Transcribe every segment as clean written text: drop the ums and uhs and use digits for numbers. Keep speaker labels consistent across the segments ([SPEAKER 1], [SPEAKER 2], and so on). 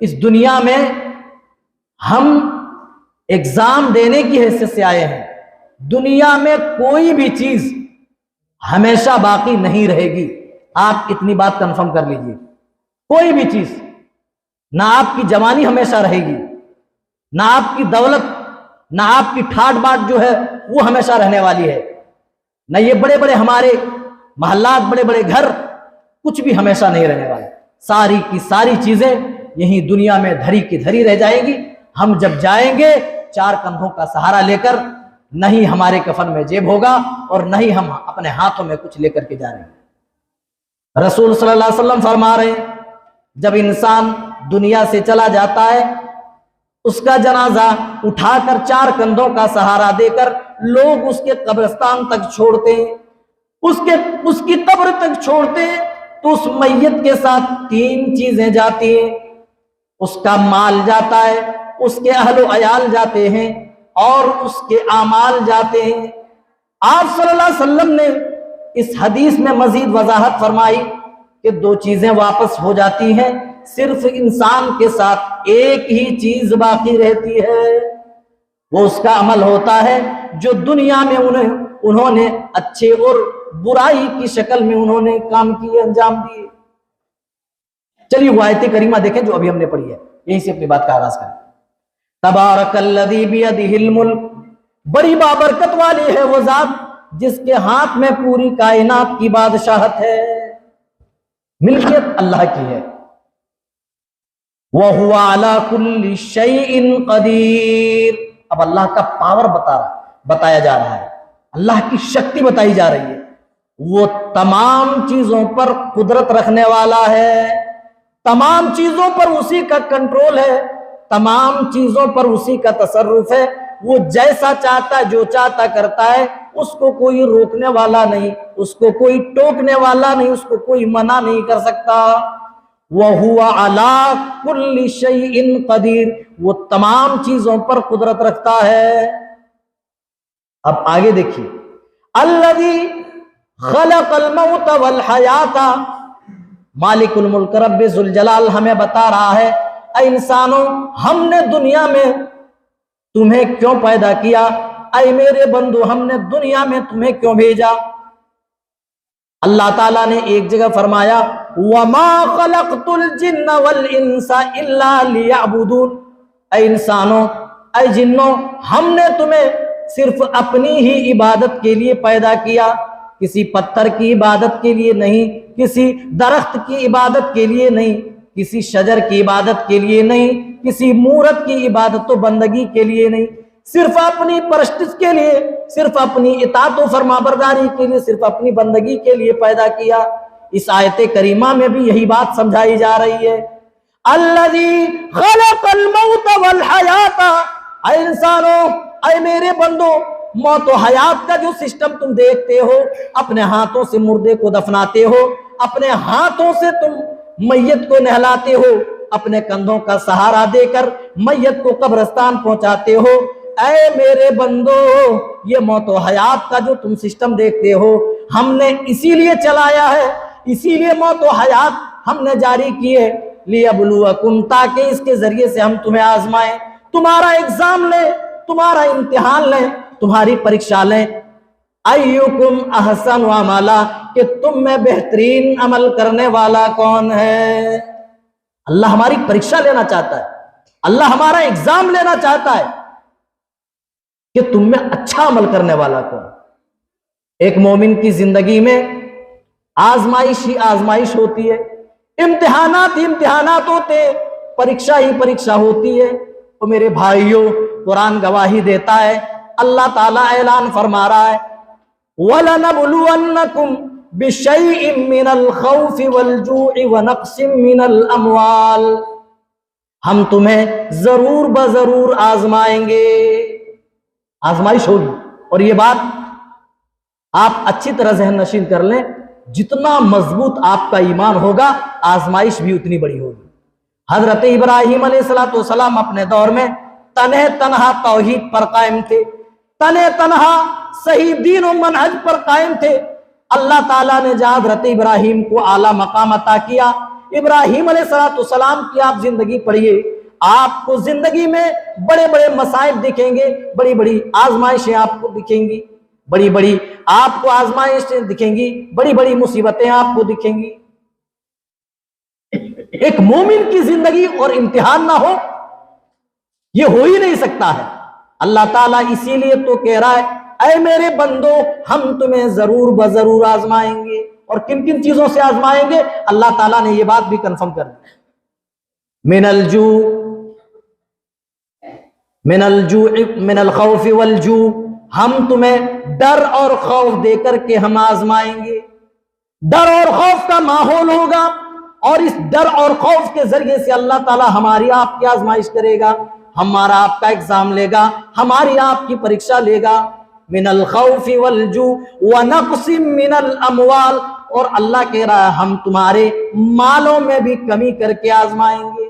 [SPEAKER 1] اس دنیا میں ہم ایگزام دینے کی حیثیت سے آئے ہیں. دنیا میں کوئی بھی چیز ہمیشہ باقی نہیں رہے گی. آپ اتنی بات کنفرم کر لیجئے. کوئی بھی چیز، نہ آپ کی جوانی ہمیشہ رہے گی، نہ آپ کی دولت، نہ آپ کی ٹھاٹ باٹ جو ہے وہ ہمیشہ رہنے والی ہے، نہ یہ بڑے بڑے ہمارے محلات، بڑے بڑے گھر، کچھ بھی ہمیشہ نہیں رہنے والے. ساری کی ساری چیزیں یہیں دنیا میں دھری کی دھری رہ جائیں گی. ہم جب جائیں گے چار کندھوں کا سہارا لے کر، نہیں ہمارے کفن میں جیب ہوگا اور نہیں ہم اپنے ہاتھوں میں کچھ لے کر کے جا رہے ہیں. رسول صلی اللہ علیہ وسلم فرما رہے ہیں جب انسان دنیا سے چلا جاتا ہے، اس کا جنازہ اٹھا کر چار کندھوں کا سہارا دے کر لوگ اس کے قبرستان تک چھوڑتے ہیں، اس کی قبر تک چھوڑتے ہیں، تو اس میت کے ساتھ تین چیزیں جاتی ہیں. اس کا مال جاتا ہے، اس کے اہل و عیال جاتے ہیں اور اس کے اعمال جاتے ہیں. آپ صلی اللہ علیہ وسلم نے اس حدیث میں مزید وضاحت فرمائی کہ دو چیزیں واپس ہو جاتی ہیں، صرف انسان کے ساتھ ایک ہی چیز باقی رہتی ہے، وہ اس کا عمل ہوتا ہے جو دنیا میں انہوں نے اچھے اور برائی کی شکل میں انہوں نے کام کیے، انجام دیے. چلیے وہ آیت کریمہ دیکھیں جو ابھی ہم نے پڑھی ہے، یہیں سے اپنی بات کا آغاز کریں. تبارک الذی بیدہ الملک، بڑی بابرکت والی ہے وہ ذات جس کے ہاتھ میں پوری کائنات کی بادشاہت ہے، ملکیت اللہ کی ہے. وَهُوَ عَلَى كُلِّ شَيْءٍ قَدِيرٌ. اب اللہ کا پاور بتایا جا رہا ہے، اللہ کی شکتی بتائی جا رہی ہے. وہ تمام چیزوں پر قدرت رکھنے والا ہے، تمام چیزوں پر اسی کا کنٹرول ہے، تمام چیزوں پر اسی کا تصرف ہے. وہ جیسا چاہتا ہے، جو چاہتا کرتا ہے، اس کو کوئی روکنے والا نہیں، اس کو کوئی ٹوکنے والا نہیں، اس کو کوئی منع نہیں کر سکتا. وَهُوَ عَلَى كُلِّ شَيْءٍ قَدِيرٌ. وہ تمام چیزوں پر قدرت رکھتا ہے. اب آگے دیکھیے، الَّذِي خَلَقَ الْمَوْتَ وَالْحَيَاةَ. مالک الملک رب ذوالجلال ہمیں بتا رہا ہے، اے انسانوں، ہم نے دنیا میں تمہیں کیوں پیدا کیا؟ اے میرے بندو، ہم نے دنیا میں تمہیں کیوں بھیجا؟ اللہ تعالیٰ نے ایک جگہ فرمایا وَمَا خَلَقْتُ الْجِنَّ وَالْإِنسَ إِلَّا لِيَعْبُدُونَ. اے انسانوں، اے جنوں، ہم نے تمہیں صرف اپنی ہی عبادت کے لیے پیدا کیا، کسی پتھر کی عبادت کے لیے نہیں، کسی درخت کی عبادت کے لیے نہیں، کسی شجر کی عبادت کے لیے نہیں، کسی مورت کی عبادت و بندگی کے لیے نہیں، صرف اپنی پرستش کے لیے، صرف اپنی اطاعت و فرمانبرداری کے لیے، صرف اپنی بندگی کے لیے پیدا کیا. اس آیت کریمہ میں بھی یہی بات سمجھائی جا رہی ہے. الذی خلق الموت والحیات. اے انسانوں، اے میرے بندو، موت و حیات کا جو سسٹم تم دیکھتے ہو، اپنے ہاتھوں سے مردے کو دفناتے ہو، اپنے ہاتھوں سے تم میت کو نہلاتے ہو، اپنے کندھوں کا سہارا دے کر میت کو قبرستان پہنچاتے ہو. اے میرے بندو، یہ موت و حیات کا جو تم سسٹم دیکھتے ہو، ہم نے اسی لیے چلایا ہے، اسی لیے موت و حیات ہم نے جاری کیے. لیبلوکم، تاکہ اس کے ذریعے سے ہم تمہیں آزمائیں، تمہارا ایگزام لیں، تمہارا امتحان لیں، تمہاری پریکشا لیں. ایکم احسن عملا، کہ تم میں بہترین عمل کرنے والا کون ہے. اللہ ہماری پریکشا لینا چاہتا ہے، اللہ ہمارا ایگزام لینا چاہتا ہے کہ تم میں اچھا عمل کرنے والا کون. ایک مومن کی زندگی میں آزمائش ہی آزمائش ہوتی ہے، امتحانات ہی امتحانات ہوتے ہیں، پریکشا ہی پریکشا ہوتی ہے. تو میرے بھائیوں، قرآن گواہی دیتا ہے، اللہ تعالیٰ اعلان فرما رہا ہے وَلَنَبْلُوَنَّكُمْ بِشَيْءٍ مِّنَ الْخَوْفِ وَالْجُوعِ وَنَقْصٍ مِّنَ الْأَمْوَالِ. ہم تمہیں ضرور بضرور آزمائیں گے. آزمائش ہوگی، اور یہ بات آپ اچھی طرح ذہن نشین کر لیں، جتنا مضبوط آپ کا ایمان ہوگا آزمائش بھی اتنی بڑی ہوگی. حضرت ابراہیم علیہ السلام اپنے دور میں تنہا توحید پر قائم تھے، تنہا صحیح دین و منہج پر قائم تھے. اللہ تعالیٰ نے جہاں حضرت ابراہیم کو اعلیٰ مقام عطا کیا، ابراہیم علیہ السلام کی آپ زندگی پڑھیے، آپ کو زندگی میں بڑے بڑے مصائب دکھیں گے، بڑی بڑی آزمائشیں آپ کو دکھیں گی، بڑی بڑی آپ کو آزمائشیں دکھیں گی، بڑی بڑی مصیبتیں آپ کو دکھیں گی۔ ایک مومن کی زندگی اور امتحان نہ ہو، یہ ہو ہی نہیں سکتا ہے۔ اللہ تعالیٰ اسی لیے تو کہہ رہا ہے، اے میرے بندو ہم تمہیں ضرور بضرور آزمائیں گے۔ اور کن کن چیزوں سے آزمائیں گے؟ اللہ تعالیٰ نے یہ بات بھی کنفرم کر دی، من الجوع من الخوف والجوع، ہم تمہیں ڈر اور خوف دے کر کے ہم آزمائیں گے۔ ڈر اور خوف کا ماحول ہوگا، اور اس ڈر اور خوف کے ذریعے سے اللہ تعالیٰ ہماری آپ کی آزمائش کرے گا، ہمارا آپ کا ایگزام لے گا، ہماری آپ کی پریکشا لے گا۔ من الخوف والجوع ونقص من الاموال، اور اللہ کہہ رہا ہے ہم تمہارے مالوں میں بھی کمی کر کے آزمائیں گے۔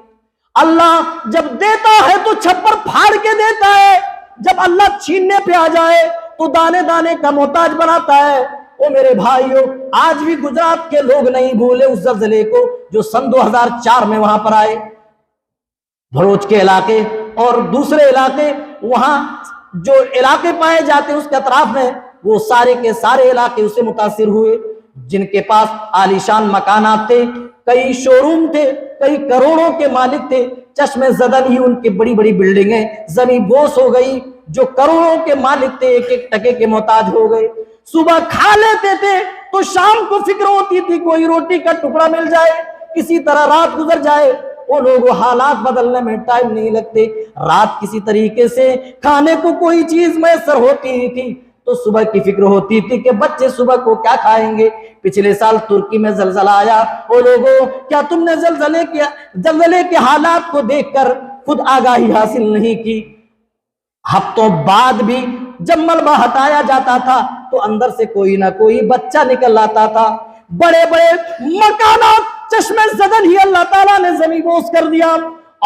[SPEAKER 1] اللہ جب دیتا ہے تو چھپر پھاڑ کے دیتا ہے، جب اللہ چھیننے پہ آ جائے تو دانے دانے کا محتاج بناتا ہے۔ او میرے بھائیو، آج بھی گجرات کے لوگ نہیں بھولے اس زلزلے کو جو سن 2004 میں وہاں پر آئے۔ بھروچ کے علاقے اور دوسرے علاقے، وہاں جو علاقے پائے جاتے اس کے اطراف میں، وہ سارے کے سارے علاقے اس سے متاثر ہوئے۔ جن کے پاس عالیشان مکانات تھے، کئی شو روم تھے، کئی کروڑوں کے مالک تھے، چشم زدن ہی ان کی بڑی بڑی بلڈنگیں زمین بوس ہو گئی۔ جو کروڑوں کے مالک تھے ایک ایک ٹکے کے محتاج ہو گئے۔ صبح کھا لیتے تھے تو شام کو فکر ہوتی تھی کوئی روٹی کا ٹکڑا مل جائے، کسی طرح رات گزر جائے۔ وہ لوگ حالات بدلنے میں ٹائم نہیں لگتے، رات کسی طریقے سے کھانے کو کوئی چیز میسر ہوتی نہیں تھی تو صبح کی فکر ہوتی تھی کہ بچے صبح کو کیا کھائیں گے۔ پچھلے سال ترکی میں زلزلہ آیا، وہ لوگوں کیا تم نے زلزلے کے حالات کو دیکھ کر خود آگاہی حاصل نہیں کی؟ ہفتوں بعد بھی جب ملبہ ہٹایا جاتا تھا تو اندر سے کوئی نہ کوئی بچہ نکل آتا تھا۔ بڑے بڑے مکانات چشم زدن ہی اللہ تعالیٰ نے زمین بوس کر دیا،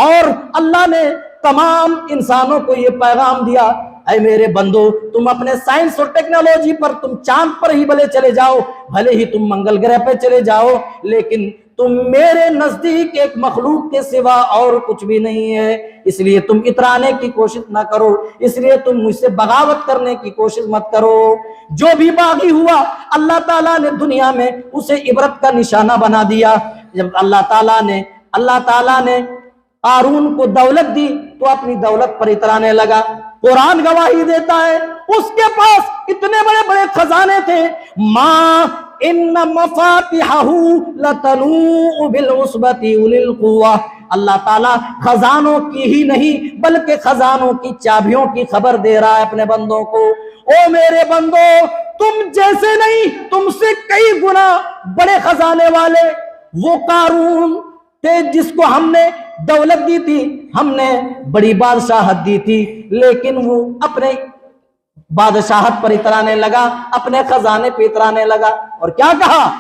[SPEAKER 1] اور اللہ نے تمام انسانوں کو یہ پیغام دیا، اے میرے بندو تم اپنے سائنس اور ٹیکنالوجی پر تم چاند پر ہی بھلے چلے جاؤ، بھلے ہی تم منگل گرہ پہ چلے جاؤ، لیکن تم میرے نزدیک ایک مخلوق کے سوا اور کچھ بھی نہیں ہے۔ اس لیے تم اترانے کی کوشش نہ کرو، اس لیے تم مجھ سے بغاوت کرنے کی کوشش مت کرو۔ جو بھی باغی ہوا اللہ تعالیٰ نے دنیا میں اسے عبرت کا نشانہ بنا دیا۔ جب اللہ تعالیٰ نے قارون کو دولت دی تو اپنی دولت پر اترانے لگا۔ قرآن گواہی دیتا ہے اس کے پاس اتنے بڑے بڑے خزانے تھے، ماں ان مفاتحہ لتنوء بالعصبۃ اولي القوہ۔ اللہ تعالیٰ خزانوں کی ہی نہیں بلکہ خزانوں کی چابیوں کی خبر دے رہا ہے اپنے بندوں کو۔ او میرے بندو، تم جیسے نہیں، تم سے کئی گنا بڑے خزانے والے وہ قارون تھے جس کو ہم نے دولت دی تھی، ہم نے بڑی بادشاہت دی تھی، لیکن وہ اپنے بادشاہت پر اترانے لگا، اپنے خزانے پہ اترانے لگا، اور کیا کہا؟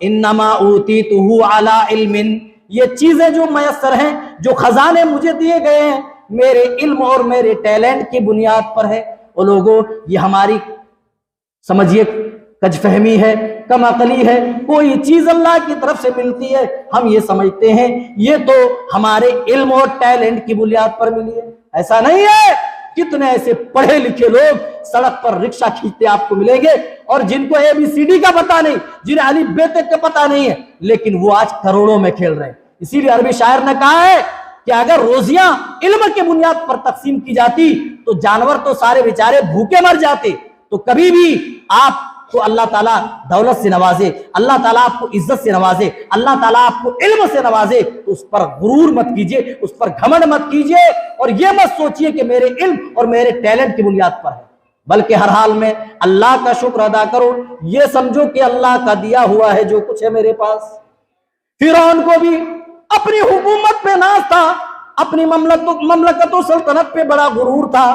[SPEAKER 1] انما اوتیتہ علی علم، یہ چیزیں جو میسر ہیں، جو خزانے مجھے دیے گئے ہیں، میرے علم اور میرے ٹیلنٹ کی بنیاد پر ہے۔ وہ لوگوں، یہ ہماری سمجھیے کج فہمی ہے، کم عقلی ہے۔ کوئی چیز اللہ کی طرف سے ملتی ہے ہم یہ سمجھتے ہیں یہ تو ہمارے علم اور ٹیلنٹ کی بنیاد پر ملی ہے، ایسا نہیں ہے۔ کتنے ایسے پڑھے لکھے لوگ سڑک پر رکشہ کھینچتے آپ کو ملیں گے، اور جن کو ABCD کا پتہ نہیں، جنہیں الف ب تک کا پتہ نہیں ہے، لیکن وہ آج کروڑوں میں کھیل رہے ہیں۔ اسی لیے عربی شاعر نے کہا ہے کہ اگر روزیاں علم کے بنیاد پر تقسیم کی جاتی تو جانور تو سارے بیچارے بھوکے مر جاتے۔ تو کبھی بھی آپ کو اللہ تعالیٰ دولت سے نوازے، اللہ تعالیٰ آپ کو عزت سے نوازے، اللہ تعالیٰ آپ کو علم سے نوازے تو اس پر غرور مت کیجئے، اس پر گھمنڈ مت کیجئے، اور یہ مت سوچئے کہ میرے علم اور میرے ٹیلنٹ کی بنیاد پر ہے، بلکہ ہر حال میں اللہ کا شکر ادا کرو۔ یہ سمجھو کہ اللہ کا دیا ہوا ہے جو کچھ ہے میرے پاس۔ فرعون کو بھی اپنی حکومت پہ ناز تھا، اپنی مملکت و سلطنت پہ بڑا غرور تھا۔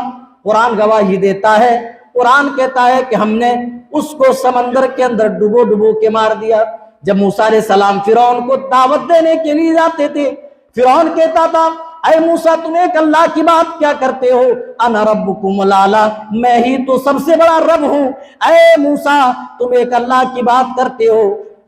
[SPEAKER 1] قرآن گواہی دیتا ہے، قرآن کہتا ہے کہ ہم نے اس کو سمندر کے اندر ڈبو ڈبو کے مار دیا۔ جب موسیٰ علیہ السلام فرعون کو دعوت دینے کے لیے جاتے تھے، فرعون کہتا تھا اے موسیٰ تم ایک اللہ کی بات کیا کرتے ہو، انا ربکم الاعلی، میں ہی تو سب سے بڑا رب ہوں۔ اے موسیٰ تم ایک اللہ کی بات کرتے ہو،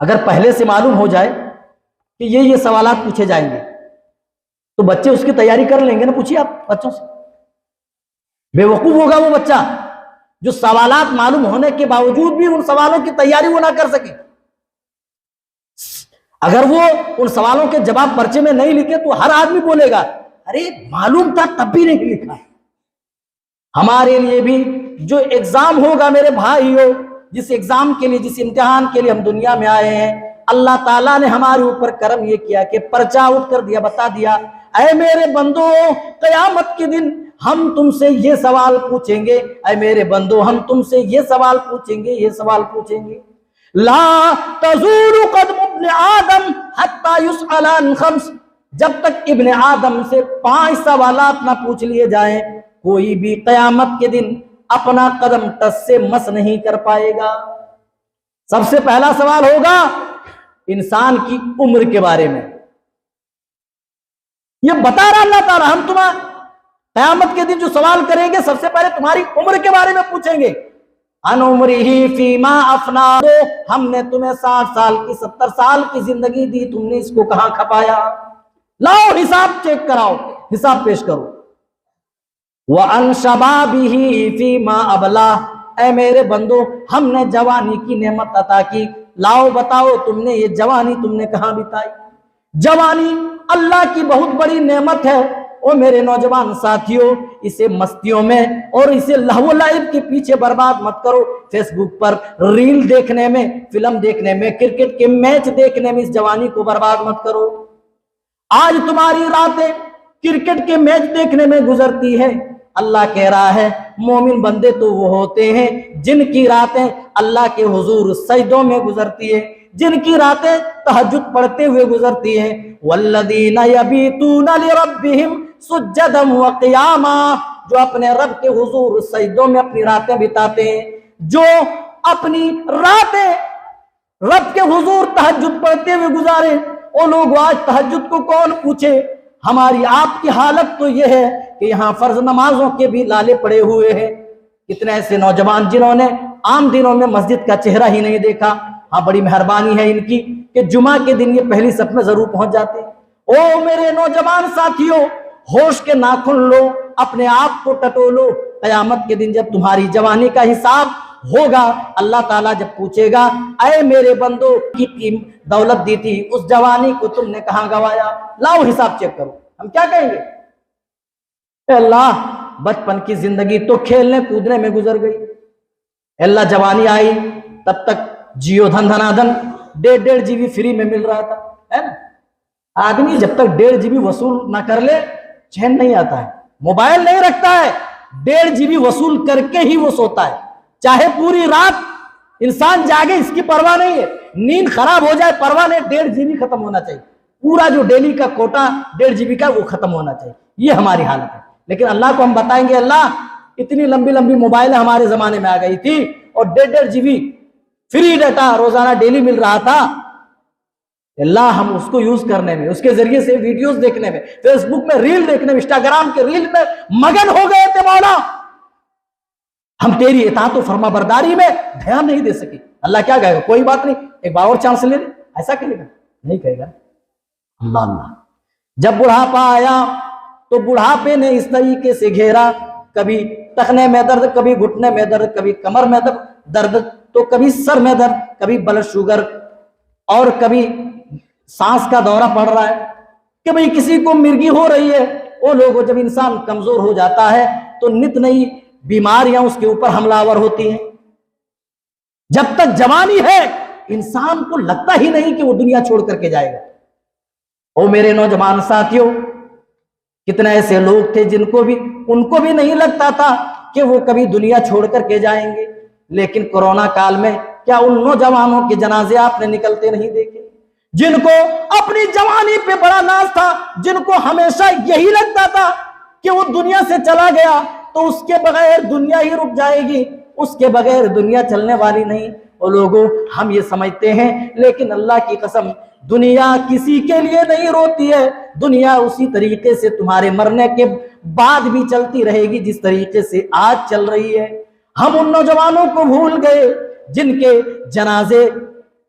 [SPEAKER 1] اگر پہلے سے معلوم ہو جائے کہ یہ سوالات پوچھے جائیں گے تو بچے اس کی تیاری کر لیں گے نا. پوچھیے آپ بچوں سے. بے وقوف ہوگا وہ بچہ جو سوالات معلوم ہونے کے باوجود بھی ان سوالوں کی تیاری وہ نہ کر سکے. اگر وہ ان سوالوں کے جواب پرچے میں نہیں لکھے تو ہر آدمی بولے گا ارے معلوم تھا تب بھی نہیں لکھا. ہمارے لیے بھی جو ایگزام ہوگا میرے بھائیو، جس ایگزام کے لیے، جس امتحان کے لیے ہم دنیا میں آئے ہیں، اللہ تعالیٰ نے ہمارے اوپر کرم یہ کیا کہ پرچہ اٹھ کر دیا، بتا دیا اے میرے بندو قیامت کے دن ہم تم سے یہ سوال پوچھیں گے، اے میرے بندو ہم تم سے یہ سوال پوچھیں گے، یہ سوال پوچھیں گے. لا تزول قدم ابن آدم حتی یسأل عن خمس، جب تک ابن آدم سے 5 سوالات نہ پوچھ لیے جائیں کوئی بھی قیامت کے دن اپنا قدم ٹس سے مس نہیں کر پائے گا. سب سے پہلا سوال ہوگا انسان کی عمر کے بارے میں. یہ بتا رہا اللہ تعالیٰ ہم تمہیں قیامت کے دن جو سوال کریں گے سب سے پہلے تمہاری عمر کے بارے میں پوچھیں گے. ان عمرہ فیما افنا، ہم نے تمہیں 60 سال کی 70 سال کی زندگی دی، تم نے اس کو کہاں کھپایا؟ لاؤ حساب چیک کراؤ، حساب پیش کرو. وَأَن شَبَابِهِ فِيمَا أَبْلَاهُ، اے میرے بندو ہم نے جوانی کی نعمت عطا کی، لاؤ بتاؤ تم نے یہ جوانی تم نے کہاں بتائی؟ جوانی اللہ کی بہت بڑی نعمت ہے. او میرے نوجوان ساتھیوں، اسے مستیوں میں اور اسے لہو و لعب کے پیچھے برباد مت کرو. فیس بک پر ریل دیکھنے میں، فلم دیکھنے میں، کرکٹ کے میچ دیکھنے میں اس جوانی کو برباد مت کرو. آج تمہاری راتیں کرکٹ کے میچ دیکھنے میں گزرتی ہے. اللہ کہہ رہا ہے مومن بندے تو وہ ہوتے ہیں جن کی راتیں اللہ کے حضور سجدوں میں گزرتی ہے، جن کی راتیں تہجد پڑھتے ہوئے گزرتی ہیں. والذین یبیتون لربہم سجدا وقیاما، جو اپنے رب کے حضور سجدوں میں اپنی راتیں بتاتے ہیں، جو اپنی راتیں رب کے حضور تہجد پڑھتے ہوئے گزارے. وہ لوگ آج تہجد کو کون پوچھے؟ ہماری آپ کی حالت تو یہ ہے کہ یہاں فرض نمازوں کے بھی لالے پڑے ہوئے ہیں. کتنے ایسے نوجوان جنہوں نے عام دنوں میں مسجد کا چہرہ ہی نہیں دیکھا. ہاں بڑی مہربانی ہے ان کی کہ جمعہ کے دن یہ پہلی صف میں ضرور پہنچ جاتے. او میرے نوجوان ساتھیوں، ہوش کے ناخن لو، اپنے آپ کو ٹٹولو. قیامت کے دن جب تمہاری جوانی کا حساب ہوگا، اللہ تعالیٰ جب پوچھے گا اے میرے بندو کی دولت دی تھی اس جوانی کو تم نے کہاں گوایا؟ لاؤ حساب چیک کرو. ہم کیا کہیں گے؟ اے اللہ بچپن کی زندگی تو کھیلنے کودنے میں گزر گئی. اے اللہ جوانی آئی تب تک جیو دھن دھنا دھن 1.5 GB فری میں مل رہا تھا، ہے نا؟ آدمی جب تک 1.5 GB وصول نہ کر لے چین نہیں آتا ہے. موبائل نہیں رکھتا ہے، 1.5 GB وصول کر کے ہی وہ سوتا ہے. چاہے پوری رات انسان جاگے اس کی پرواہ نہیں ہے، نیند خراب ہو جائے پرواہ نہیں، 1.5 GB ختم ہونا چاہیے. پورا جو ڈیلی کا کوٹا 1.5 GB کا وہ ختم ہونا چاہیے. یہ ہماری حالت ہے. لیکن اللہ کو ہم بتائیں گے اللہ اتنی لمبی لمبی موبائلیں ہمارے زمانے میں آ گئی تھی اور 1.5 GB فری ڈیٹا روزانہ ڈیلی مل رہا تھا. اللہ ہم اس کو یوز کرنے میں، اس کے ذریعے سے ویڈیوز دیکھنے میں، فیس بک میں ریل دیکھنے میں، انسٹاگرام کے ریل میں مگن ہو گئے تھے. مولا ہم تیری اطاعت و فرما برداری میں دھیان نہیں دے سکے. اللہ کیا کہے گا؟ کوئی بات نہیں، ایک بار اور چانس لے لے. ایسا کہے گا؟ نہیں کہے گا. اللہ اللہ. جب بڑھاپا آیا تو بڑھاپے نے اس طریقے سے گھیرا، کبھی ٹخنے میں درد، کبھی گھٹنے میں درد، کبھی کمر میں درد، تو کبھی سر میں درد، کبھی بلڈ شوگر، اور کبھی سانس کا دورہ پڑ رہا ہے، کبھی کسی کو مرگی ہو رہی ہے. وہ لوگ جب انسان کمزور ہو جاتا ہے تو نت نئی بیماریاں اس کے اوپر حملہ آور ہوتی ہیں. جب تک جوانی ہے انسان کو لگتا ہی نہیں کہ وہ دنیا چھوڑ کر کے جائے گا. او میرے نوجوان ساتھیوں، کتنے ایسے لوگ تھے ان کو بھی نہیں لگتا تھا کہ وہ کبھی دنیا چھوڑ کر کے جائیں گے. لیکن کورونا کال میں کیا ان نوجوانوں کے جنازے آپ نے نکلتے نہیں دیکھے، جن کو اپنی جوانی پہ بڑا ناز تھا، جن کو ہمیشہ یہی لگتا تھا کہ وہ دنیا سے چلا گیا تو اس کے بغیر دنیا ہی رک جائے گی، اس کے بغیر دنیا چلنے والی نہیں. اور لوگوں ہم یہ سمجھتے ہیں، لیکن اللہ کی قسم دنیا کسی کے لیے نہیں روتی ہے. دنیا اسی طریقے سے تمہارے مرنے کے بعد بھی چلتی رہے گی جس طریقے سے آج چل رہی ہے. ہم ان نوجوانوں کو بھول گئے جن کے جنازے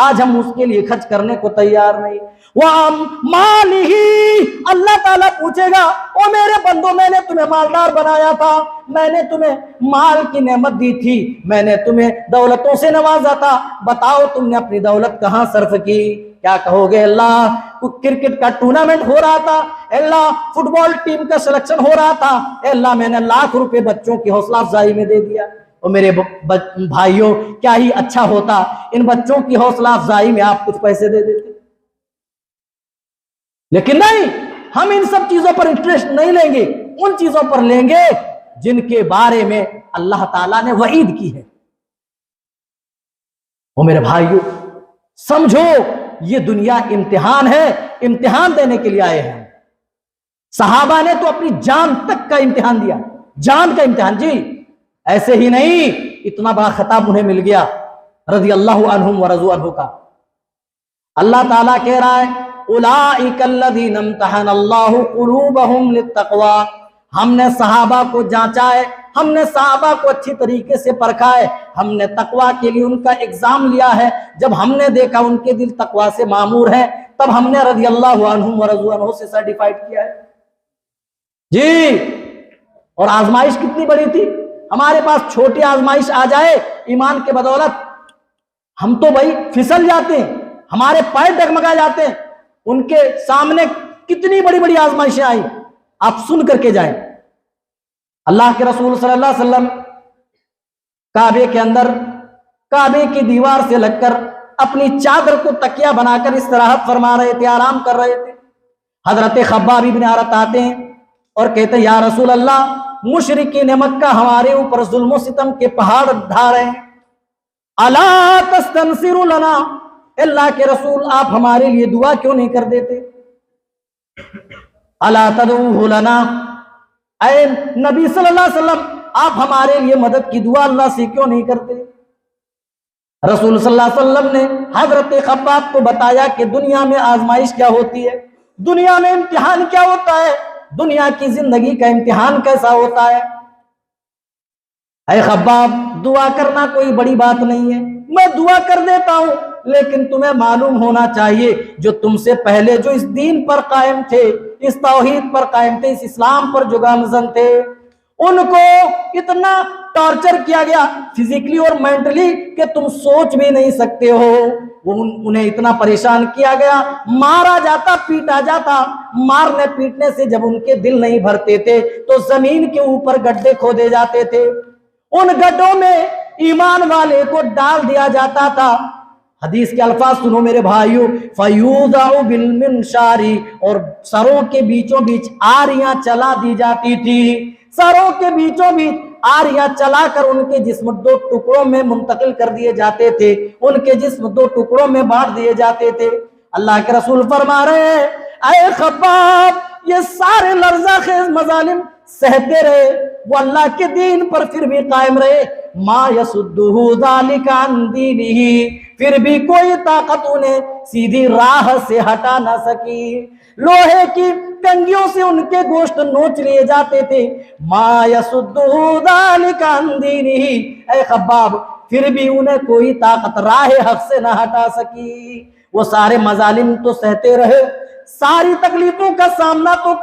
[SPEAKER 1] آج ہم اس کے لیے خرچ کرنے کو تیار نہیں۔ وَمَالِهِ، اللہ تعالیٰ پوچھے گا او میرے بندو، میں نے تمہیں مالدار بنایا تھا، میں نے تمہیں مال کی نعمت دی تھی، میں نے تمہیں دولتوں سے نوازا تھا، بتاؤ تم نے اپنی دولت کہاں صرف کی؟ کیا کہو گے؟ اللہ کرکٹ کا ٹورنامنٹ ہو رہا تھا، اللہ فٹ بال ٹیم کا سلیکشن ہو رہا تھا، اللہ میں نے لاکھ روپے بچوں کی حوصلہ افزائی میں دے دیا۔ اور میرے بھائیوں، کیا ہی اچھا ہوتا ان بچوں کی حوصلہ افزائی میں آپ کچھ پیسے دے دیتے، لیکن نہیں، ہم ان سب چیزوں پر انٹرسٹ نہیں لیں گے، ان چیزوں پر لیں گے جن کے بارے میں اللہ تعالیٰ نے وعید کی ہے۔ وہ میرے بھائیوں سمجھو، یہ دنیا امتحان ہے، امتحان دینے کے لیے آئے ہیں۔ صحابہ نے تو اپنی جان تک کا امتحان دیا، جان کا امتحان، جی ایسے ہی نہیں، اتنا بڑا خطاب انہیں مل گیا رضی اللہ عنہم ورضوا عنہ کا۔ اللہ تعالیٰ کہہ رہا ہے اولئک الذین امتحن اللہ قلوبہم للتقوی، ہم نے صحابہ کو جانچا ہے، ہم نے صحابہ کو اچھی طریقے سے پرکھا ہے، ہم نے تقوی کے لیے ان کا ایگزام لیا ہے، جب ہم نے دیکھا ان کے دل تقوی سے معمور ہے، تب ہم نے رضی اللہ عنہم ورضوا عنہ سے سرٹیفائیڈ کیا ہے۔ جی، اور آزمائش کتنی بڑی تھی، ہمارے پاس چھوٹی آزمائش آ جائے ایمان کے بدولت، ہم تو بھائی پھسل جاتے ہیں، ہمارے پیر ڈگمگا جاتے ہیں۔ ان کے سامنے کتنی بڑی بڑی آزمائشیں آئی، آپ سن کر کے جائیں۔ اللہ کے رسول صلی اللہ علیہ وسلم کعبے کے اندر، کعبے کی دیوار سے لگ کر اپنی چادر کو تکیہ بنا کر استراحت فرما رہے تھے، آرام کر رہے تھے۔ حضرت خباب بن عارت آتے ہیں اور کہتے ہیں یا رسول اللہ، مشرکین مکہ ہمارے اوپر ظلم و ستم کے پہاڑ ڈھا رہے ہیں، الا تستنصر لنا، اللہ کے رسول آپ ہمارے لیے دعا کیوں نہیں کر دیتے؟ الا تدعوه لنا، اے نبی صلی اللہ علیہ وسلم آپ ہمارے لیے مدد کی دعا اللہ سے کیوں نہیں کرتے؟ رسول صلی اللہ علیہ وسلم نے حضرت خباب کو بتایا کہ دنیا میں آزمائش کیا ہوتی ہے، دنیا میں امتحان کیا ہوتا ہے، دنیا کی زندگی کا امتحان کیسا ہوتا ہے۔ اے خباب، دعا کرنا کوئی بڑی بات نہیں ہے، میں دعا کر دیتا ہوں، لیکن تمہیں معلوم ہونا چاہیے جو تم سے پہلے جو اس دین پر قائم تھے، اس توحید پر قائم تھے، اس اسلام پر جو گامزن تھے، ان کو اتنا ٹارچر کیا گیا فزیکلی اور مینٹلی کہ تم سوچ بھی نہیں سکتے ہو۔ انہیں اتنا پریشان کیا گیا، مارا جاتا، پیٹا جاتا، مارنے پیٹنے سے جب ان کے دل نہیں بھرتے تھے تو زمین کے اوپر گڈھے کھودے جاتے تھے، ان گڈھوں میں ایمان والے کو ڈال دیا جاتا تھا۔ حدیث کے الفاظ سنو میرے بھائیو، فَيُوضَعُ بِالْمِنْشَارِ، اور سروں کے بیچوں بیچ آریاں چلا دی جاتی تھی، سروں کے بیچوں بیچ آریاں چلا کر ان کے جسم دو ٹکڑوں میں منتقل کر دیے جاتے تھے، ان کے جسم دو ٹکڑوں میں بانٹ دیے جاتے تھے۔ اللہ کے رسول فرما رہے ہیں اے خباب، یہ سارے لرزہ خیز مظالم سہتے رہے، وہ اللہ کے دین پر پھر بھی قائم رہے، ما یصدہ ذالک عن دینہ، پھر بھی کوئی طاقت انہیں سیدھی راہ سے ہٹا نہ سکی، لوہے کی کنگھیوں سے ان کے گوشت نوچ لیے جاتے تھے، ما یصدہ ذالک عن دینہ، اے خباب پھر بھی انہیں کوئی طاقت راہ حق سے نہ ہٹا سکی۔ وہ سارے مظالم تو سہتے رہے، ساری تکلیفوں کا سامنا تو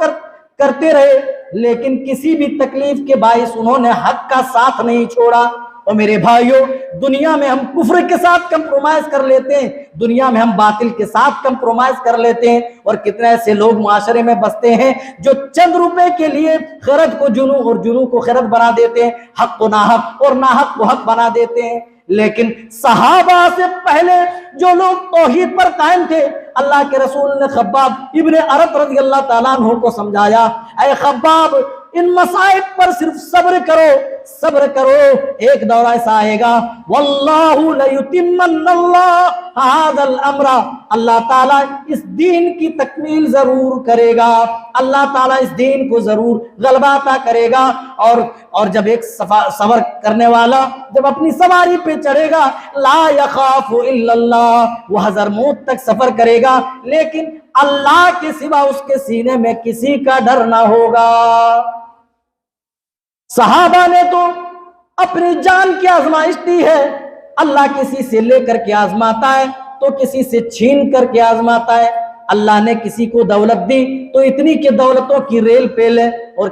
[SPEAKER 1] کرتے رہے، لیکن کسی بھی تکلیف کے باعث انہوں نے حق کا ساتھ نہیں چھوڑا۔ اور میرے بھائیوں، دنیا میں ہم کفر کے ساتھ کمپرومائز کر لیتے ہیں، دنیا میں ہم باطل کے ساتھ کمپرومائز کر لیتے ہیں، اور کتنے ایسے لوگ معاشرے میں بستے ہیں جو چند روپے کے لیے خرد کو جنو اور جنو کو خرد بنا دیتے ہیں، حق کو ناحق اور ناحق کو حق بنا دیتے ہیں۔ لیکن صحابہ سے پہلے جو لوگ توحید پر قائم تھے، اللہ کے رسول نے خباب ابن عرط رضی اللہ تعالیٰ عنہ کو سمجھایا، اے خباب ان مصائب پر صرف صبر کرو، صبر کرو، ایک دور ایسا آئے گا واللہ لیتمن اللہ ھذا الامر، اللہ تعالیٰ اس دین کی تکمیل ضرور کرے گا، اللہ تعالیٰ اس دین کو ضرور غلبہ عطا کرے گا۔ اور جب ایک سفر کرنے والا جب اپنی سواری پہ چڑھے گا، لا یخاف الا اللہ، وہ حضرموت تک سفر کرے گا، لیکن اللہ کے سوا اس کے سینے میں کسی کا ڈر نہ ہوگا۔ صحابہ نے تو اپنی جان کی آزمائش دی ہے، اللہ کسی سے لے کر کے آزماتا ہے تو کسی سے چھین کر کے آزماتا ہے۔ اللہ نے کسی کو دولت دی تو اتنی کہ دولتوں کی ریل پیل ہے، اور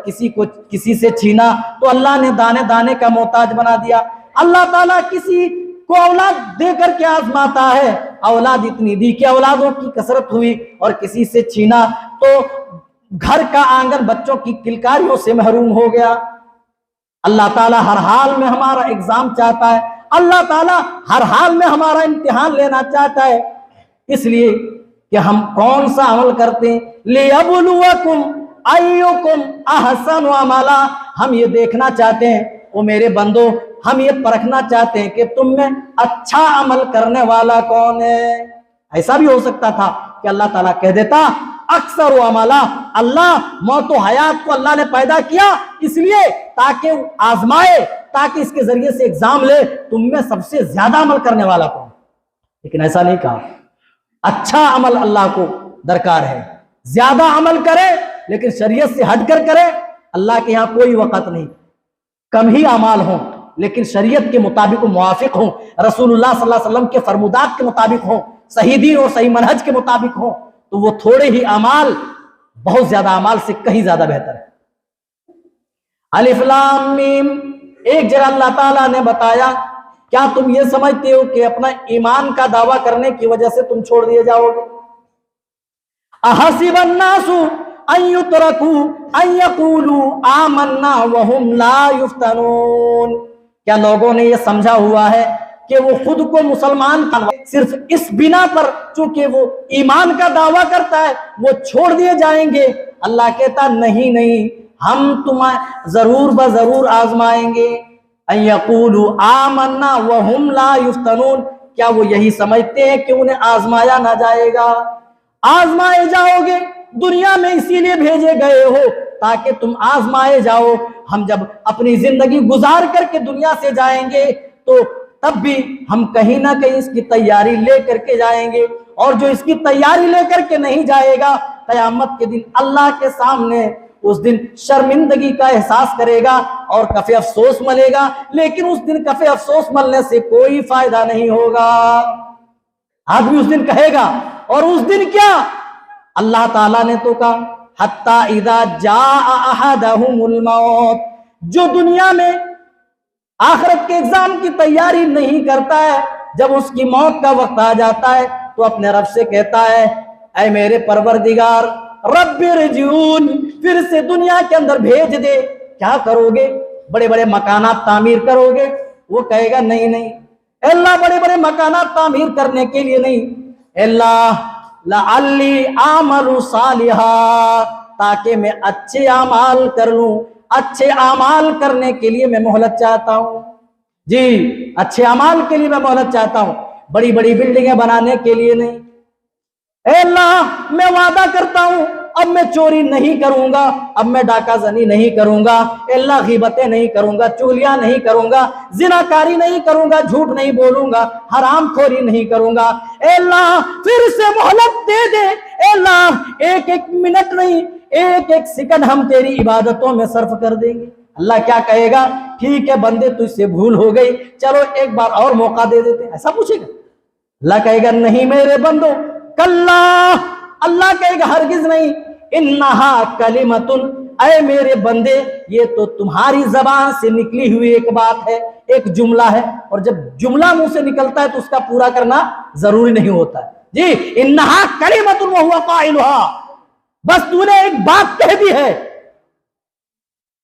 [SPEAKER 1] کسی سے چھینا تو اللہ نے دانے دانے کا محتاج بنا دیا۔ اللہ تعالیٰ کسی کو اولاد دے کر کے آزماتا ہے، اولاد اتنی دی کہ اولادوں کی کثرت ہوئی، اور کسی سے چھینا تو گھر کا آنگن بچوں کی کلکاریوں سے محروم ہو گیا۔ اللہ تعالیٰ ہر حال میں ہمارا ایگزام چاہتا ہے، اللہ تعالیٰ ہر حال میں ہمارا امتحان لینا چاہتا ہے، اس لیے کہ ہم کون سا عمل کرتے ہیں۔ لِيَبْلُوَكُمْ أَيُّكُمْ أَحْسَنُ عَمَلًا، ہم یہ دیکھنا چاہتے ہیں، او میرے بندو ہم یہ پرکھنا چاہتے ہیں کہ تم میں اچھا عمل کرنے والا کون ہے۔ ایسا بھی ہو سکتا تھا کہ اللہ تعالیٰ کہہ دیتا اکثر عملا، اللہ موت و حیات کو اللہ نے پیدا کیا اس لیے تاکہ آزمائے، تاکہ اس کے ذریعے سے ایگزام لے تم میں سب سے زیادہ عمل کرنے والا کون۔ لیکن ایسا نہیں کہا، اچھا عمل اللہ کو درکار ہے، زیادہ عمل کرے لیکن شریعت سے ہٹ کر کرے، اللہ کے یہاں کوئی وقت نہیں۔ کم ہی اعمال ہوں لیکن شریعت کے مطابق موافق ہوں، رسول اللہ صلی اللہ علیہ وسلم کے فرمودات کے مطابق ہوں، صحیح دین اور صحیح منہج کے مطابق ہوں، تو وہ تھوڑے ہی اعمال بہت زیادہ اعمال سے کہیں زیادہ بہتر ہے۔ الف لام میم، ایک جگہ اللہ تعالیٰ نے بتایا، کیا تم یہ سمجھتے ہو کہ اپنا ایمان کا دعویٰ کرنے کی وجہ سے تم چھوڑ دیے جاؤ گے؟ احسب الناس ان یترکوا ان یقولوا آمنا وهم لا یفتنون، کیا لوگوں نے یہ سمجھا ہوا ہے کہ وہ خود کو مسلمان صرف اس بنا پر چونکہ وہ ایمان کا دعویٰ کرتا ہے وہ چھوڑ دیے جائیں گے؟ اللہ کہتا نہیں نہیں، ہم تمہیں ضرور بضرور آزمائیں گے۔ ان یقولوا آمنا وهم لا یفتنون، کیا وہ یہی سمجھتے ہیں کہ انہیں آزمایا نہ جائے گا؟ آزمائے جاؤ گے، دنیا میں اسی لیے بھیجے گئے ہو تاکہ تم آزمائے جاؤ۔ ہم جب اپنی زندگی گزار کر کے دنیا سے جائیں گے تو تب بھی ہم کہیں نہ کہیں اس کی تیاری لے کر کے جائیں گے، اور جو اس کی تیاری لے کر کے نہیں جائے گا قیامت کے دن اللہ کے سامنے اس دن شرمندگی کا احساس کرے گا اور کفِ افسوس ملے گا، لیکن اس دن کفِ افسوس ملنے سے کوئی فائدہ نہیں ہوگا۔ آدمی اس دن کہے گا، اور اس دن کیا؟ اللہ تعالیٰ نے تو کہا حَتَّى إِذَا جَاءَ أَحَدَهُمُ الْمَوْتُ، جو دنیا میں آخرت کے ایگزام کی تیاری نہیں کرتا ہے، جب اس کی موت کا وقت آ جاتا ہے تو اپنے رب سے کہتا ہے اے میرے پروردگار رب ارجعون، پھر سے دنیا کے اندر بھیج دے۔ کیا کرو گے؟ بڑے بڑے مکانات تعمیر کرو گے؟ وہ کہے گا نہیں نہیں اے اللہ، بڑے بڑے مکانات تعمیر کرنے کے لیے نہیں، اے اللہ لعلی اعمل صالحا، تاکہ میں اچھے اعمال کر لوں، اچھے اعمال کرنے کے لیے میں مہلت چاہتا ہوں۔ جی، اچھے اعمال کے لیے میں مہلت چاہتا ہوں، بڑی بڑی بلڈنگیں بنانے کے لیے نہیں۔ اے اللہ میں وعدہ کرتا ہوں اب میں چوری نہیں کروں گا، اب میں ڈاکہ زنی نہیں کروں گا، اے اللہ غیبتیں نہیں کروں گا، چغلیاں نہیں کروں گا، زناکاری نہیں کروں گا، جھوٹ نہیں بولوں گا، حرام خوری نہیں کروں گا۔ اے اللہ پھر سے مہلت دے دے، اے اللہ ایک ایک منٹ نہیں، ایک ایک سیکنڈ ہم تیری عبادتوں میں صرف کر دیں گے۔ اللہ کیا کہے گا؟ ٹھیک ہے بندے تجھ سے بھول ہو گئی، چلو ایک بار اور موقع دے دیتے، ایسا پوچھے گا؟ اللہ کہے گا نہیں میرے بندو، کلا، اللہ کہے گا ہرگز نہیں، انہا کلمۃ، اے میرے بندے یہ تو تمہاری زبان سے نکلی ہوئی ایک بات ہے، ایک جملہ ہے، اور جب جملہ منہ سے نکلتا ہے تو اس کا پورا کرنا ضروری نہیں ہوتا ہے۔ جی، انہا کلمۃ وہو قائلھا، بس تو نے ایک بات کہہ دی ہے۔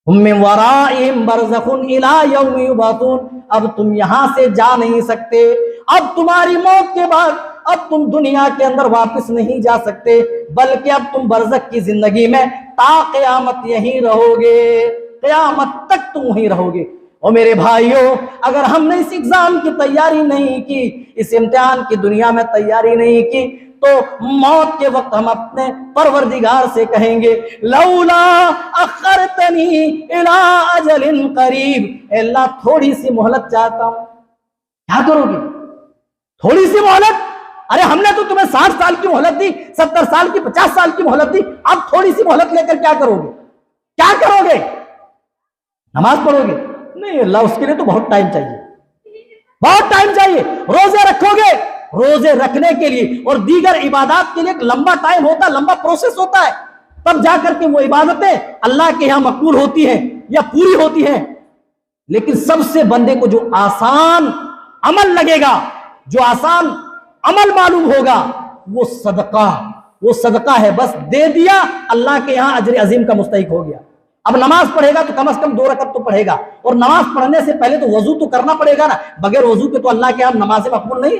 [SPEAKER 1] ہم من ورائہم برزخ الی یوم یبعثون، اب تم یہاں سے جا نہیں سکتے، اب تمہاری موت کے بعد اب تم دنیا کے اندر واپس نہیں جا سکتے، بلکہ اب تم برزخ کی زندگی میں تا قیامت یہیں رہو گے، قیامت تک تم وہیں رہو گے۔ اور میرے بھائیوں، اگر ہم نے اس ایگزام کی تیاری نہیں کی، اس امتحان کی دنیا میں تیاری نہیں کی، تو موت کے وقت ہم اپنے پروردگار سے کہیں گے لولا اخرتنی الی اجل قریب، اے اللہ تھوڑی سی مہلت چاہتا ہوں۔ کیا کرو گے؟ تھوڑی سی مہلت؟ ارے ہم نے تو تمہیں 60 سال کی مہلت دی، 70 سال کی، 50 سال کی مہلت دی، اب تھوڑی سی مہلت لے کر کیا کرو گے؟ کیا کرو گے؟ نماز پڑھو گے؟ نہیں اللہ، اس کے لیے تو بہت ٹائم چاہیے، بہت ٹائم چاہیے۔ روزے رکھو گے؟ روزے رکھنے کے لیے اور دیگر عبادات کے لیے ایک لمبا ٹائم ہوتا ہے، لمبا پروسیس ہوتا ہے، تب جا کر کے وہ عبادتیں اللہ کے یہاں مقبول ہوتی ہیں یا پوری ہوتی ہیں۔ لیکن سب سے بندے کو جو آسان عمل لگے گا، جو آسان عمل معلوم ہوگا، وہ صدقہ ہے، بس دے دیا، اللہ کے یہاں اجر عظیم کا مستحق ہو گیا۔ اب نماز پڑھے گا تو کم از کم 2 رکعت تو پڑھے گا، اور نماز پڑھنے سے پہلے تو وضو تو کرنا پڑے گا نا، بغیر وضو کے تو اللہ کے یہاں نماز مقبول نہیں۔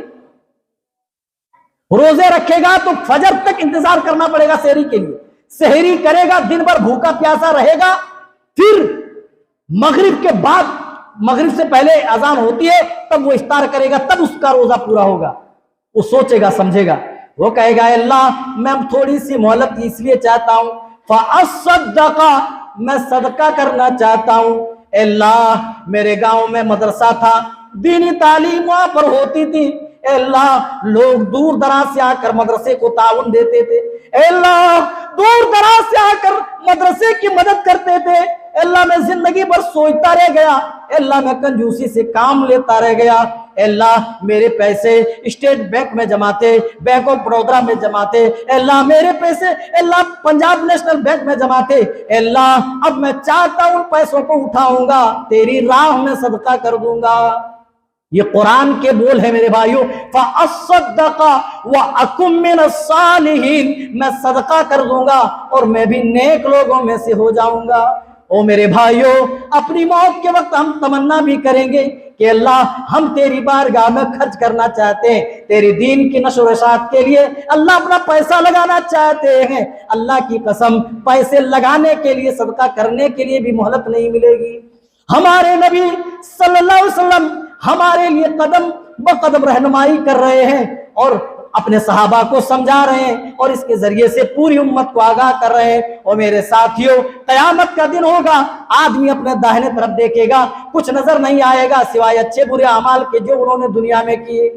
[SPEAKER 1] روزے رکھے گا تو فجر تک انتظار کرنا پڑے گا سحری کے لیے، سحری کرے گا، دن بھر بھوکا پیاسا رہے گا، پھر مغرب کے بعد، مغرب سے پہلے اذان ہوتی ہے تب وہ افطار کرے گا، تب اس کا روزہ پورا ہوگا۔ وہ سوچے گا، سمجھے گا، وہ کہے گا اللہ میں تھوڑی سی مہلت اس لیے چاہتا ہوں، فاصدق، میں صدقہ کرنا چاہتا ہوں۔ اللہ میرے گاؤں میں مدرسہ تھا، دینی تعلیم وہاں پر ہوتی تھی، اے اللہ لوگ دور دراز سے آ کر مدرسے کو تعاون دیتے تھے، اے اللہ دور دراز سے آ کر مدرسے کی مدد کرتے تھے، اے اللہ میں زندگی بھر سوچتا رہ گیا، اے اللہ میں کنجوسی سے کام لیتا رہ گیا، اے اللہ میرے پیسے اسٹیٹ بینک میں جمع تھے، بینک آف بڑودرا میں جمع تھے، اے اللہ میرے پیسے اے اللہ پنجاب نیشنل بینک میں جمع تھے، اے اللہ اب میں چاہتا ہوں ان پیسوں کو اٹھاؤں گا، تیری راہ میں صدقہ کر دوں گا۔ یہ قرآن کے بول ہے میرے بھائیوں، فَأَصَّدَّقَ وَأَكُن مِّنَ الصَّالِحِينَ، میں صدقہ کر دوں گا اور میں بھی نیک لوگوں میں سے ہو جاؤں گا۔ او میرے بھائیوں، اپنی موت کے وقت ہم تمنا بھی کریں گے کہ اللہ ہم تیری بارگاہ میں خرچ کرنا چاہتے ہیں، تیری دین کی نشر و اشاعت کے لیے اللہ اپنا پیسہ لگانا چاہتے ہیں، اللہ کی قسم پیسے لگانے کے لیے، صدقہ کرنے کے لیے بھی مہلت نہیں ملے گی۔ ہمارے نبی صلی اللہ علیہ وسلم ہمارے لیے قدم بقدم رہنمائی کر رہے ہیں اور اپنے صحابہ کو سمجھا رہے ہیں اور اس کے ذریعے سے پوری امت کو آگاہ کر رہے ہیں۔ اور میرے ساتھیوں، قیامت کا دن ہوگا، آدمی اپنے داہنے طرف دیکھے گا، کچھ نظر نہیں آئے گا سوائے اچھے برے اعمال کے جو انہوں نے دنیا میں کیے،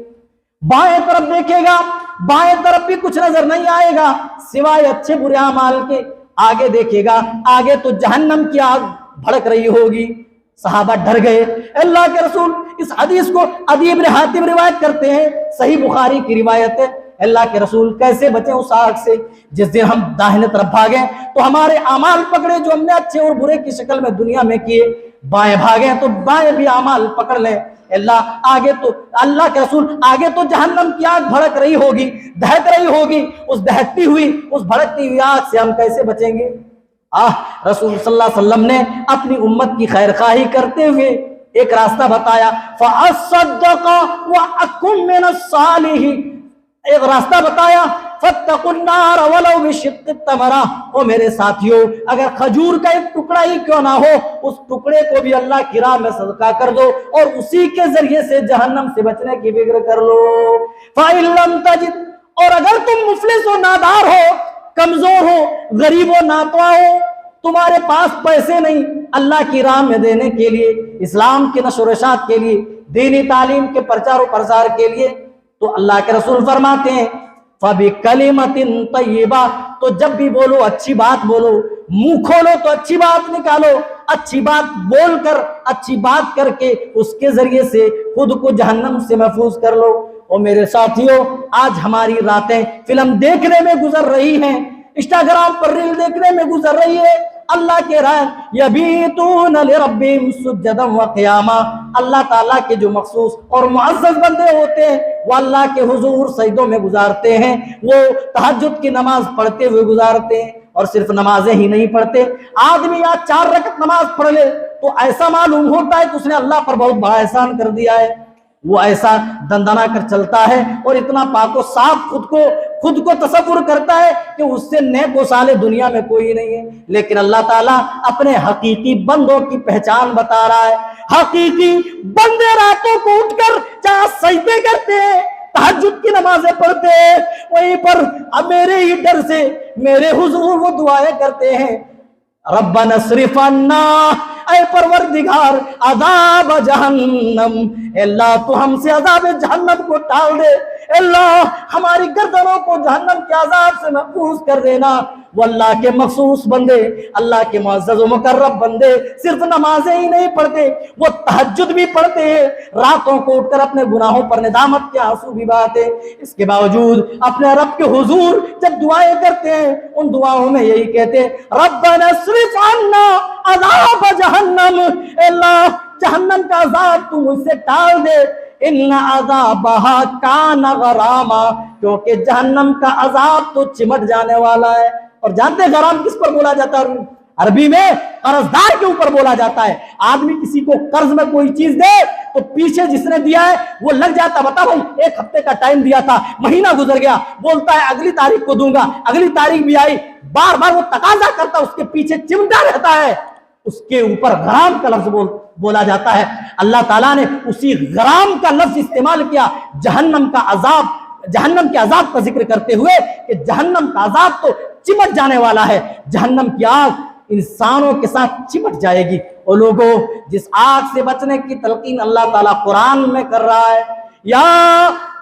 [SPEAKER 1] بائیں طرف دیکھے گا، بائیں طرف بھی کچھ نظر نہیں آئے گا سوائے اچھے برے اعمال کے، آگے دیکھے گا، آگے تو جہنم کی آگ بھڑک رہی ہوگی۔ صحابہ ڈر گئے، اللہ کے رسول اس حدیث کو عدی بن حاتم روایت کرتے ہیں، صحیح بخاری کی روایت ہے، اللہ کے رسول کیسے بچیں اس آگ سے؟ جس دن ہم داہنے طرف بھاگیں تو ہمارے اعمال پکڑے جو ہم نے اچھے اور برے کی شکل میں دنیا میں کیے، بائیں بھاگیں تو بائیں بھی اعمال پکڑ لیں۔ اللہ کے رسول آگے تو جہنم کی آگ بھڑک رہی ہوگی، دہک رہی ہوگی، اس دہکتی ہوئی، اس بھڑکتی ہوئی آگ سے ہم کیسے بچیں گے؟ رسول صلی اللہ علیہ وسلم نے اپنی امت کی خیر خواہی کرتے ہوئے ایک راستہ بتایا، فَأَصَّدَّقَ وَأَكُن مِّنَ الصَّالِحِينَ، ایک راستہ بتایا، فَاتَّقُوا النَّارَ وَلَوْ بِشِقِّ التَّمْرَةِ۔ او میرے ساتھیوں، اگر کھجور کا ایک ٹکڑا ہی کیوں نہ ہو، اس ٹکڑے کو بھی اللہ کی راہ میں صدقہ کر دو اور اسی کے ذریعے سے جہنم سے بچنے کی فکر کر لو۔ فَإِن لَّمْ تَجِدْ، اور اگر تم مفلس و نادار ہو، کمزور ہو، غریب و ناتواں ہو، تمہارے پاس پیسے نہیں اللہ کی راہ میں دینے کے لیے، اسلام کی نشر و اشاعت کے لیے، دینی تعلیم کے پرچار و پرسار کے لیے، تو اللہ کے رسول فرماتے ہیں فَبِكَلِمَةٍ طَيِّبَةٍ، تو جب بھی بولو اچھی بات بولو، منہ کھولو تو اچھی بات نکالو، اچھی بات بول کر، اچھی بات کر کے اس کے ذریعے سے خود کو جہنم سے محفوظ کر لو۔ اور میرے ساتھیوں، آج ہماری راتیں فلم دیکھنے میں گزر رہی ہیں، انسٹاگرام پر ریل دیکھنے میں گزر رہی ہے، اللہ کے راہ یبیتون لربہم سجدا وقیاما، اللہ تعالیٰ کے جو مخصوص اور معزز بندے ہوتے ہیں وہ اللہ کے حضور سجدوں میں گزارتے ہیں، وہ تہجد کی نماز پڑھتے ہوئے گزارتے ہیں، اور صرف نمازیں ہی نہیں پڑھتے، آدمی آج 4 رکعت نماز پڑھ لے تو ایسا معلوم ہوتا ہے کہ اس نے اللہ پر بہت بڑا احسان کر دیا ہے، وہ ایسا دندنا کر چلتا ہے اور اتنا پاک و صاف خود کو تصور کرتا ہے کہ اس سے نیک و صالح دنیا میں کوئی نہیں ہے۔ لیکن اللہ تعالیٰ اپنے حقیقی بندوں کی پہچان بتا رہا ہے، حقیقی بندے راتوں کو اٹھ کر جہاں سجدے کرتے ہیں، تہجد کی نمازیں پڑھتے ہیں، وہیں پر میرے ہی ڈر سے میرے حضور وہ دعائیں کرتے ہیں، ربنا اصرف عنا، اے پروردگار عذاب جہنم، اے اللہ تو ہم سے عذاب جہنم کو ٹال دے، اللہ ہماری گردنوں کو جہنم کے عذاب سے محفوظ کر دینا۔ وہ اللہ کے مخصوص بندے، اللہ کے معزز و مقرب بندے صرف نمازیں ہی نہیں پڑھتے، وہ تہجد بھی پڑھتے ہیں، راتوں کو اٹھ کر اپنے گناہوں پر ندامت کے آنسو بھی بہاتے، اس کے باوجود اپنے رب کے حضور جب دعائیں کرتے ہیں ان دعاؤں میں یہی کہتے ہیں ربنا اصرف عنا عذاب جہنم، اے اللہ جہنم کا عذاب تو مجھ سے ٹال دے، ان عذابہا کان غراما، کیونکہ جہنم کا عذاب تو چمٹ جانے والا ہے۔ اور جانتے ہیں غرام کس پر بولا جاتا ہے؟ عربی میں قرضدار کے اوپر بولا جاتا ہے۔ آدمی کسی کو قرض میں کوئی چیز دے تو پیچھے جس نے دیا ہے وہ لگ جاتا، بتا بھائی 1 ہفتے کا ٹائم دیا تھا، مہینہ گزر گیا، بولتا ہے اگلی تاریخ کو دوں گا، اگلی تاریخ بھی آئی، بار بار وہ تقاضا کرتا، اس کے پیچھے چمٹا رہتا ہے، اس کے اوپر غرام کا لفظ بولا جاتا ہے۔ اللہ تعالیٰ نے اسی غرام کا لفظ استعمال کیا جہنم کا عذاب، جہنم کے عذاب کا ذکر کرتے ہوئے کہ جہنم کا عذاب تو چمٹ جانے والا ہے، جہنم کی آگ انسانوں کے ساتھ چمٹ جائے گی۔ اور لوگوں جس آگ سے بچنے کی تلقین اللہ تعالیٰ قرآن میں کر رہا ہے، یا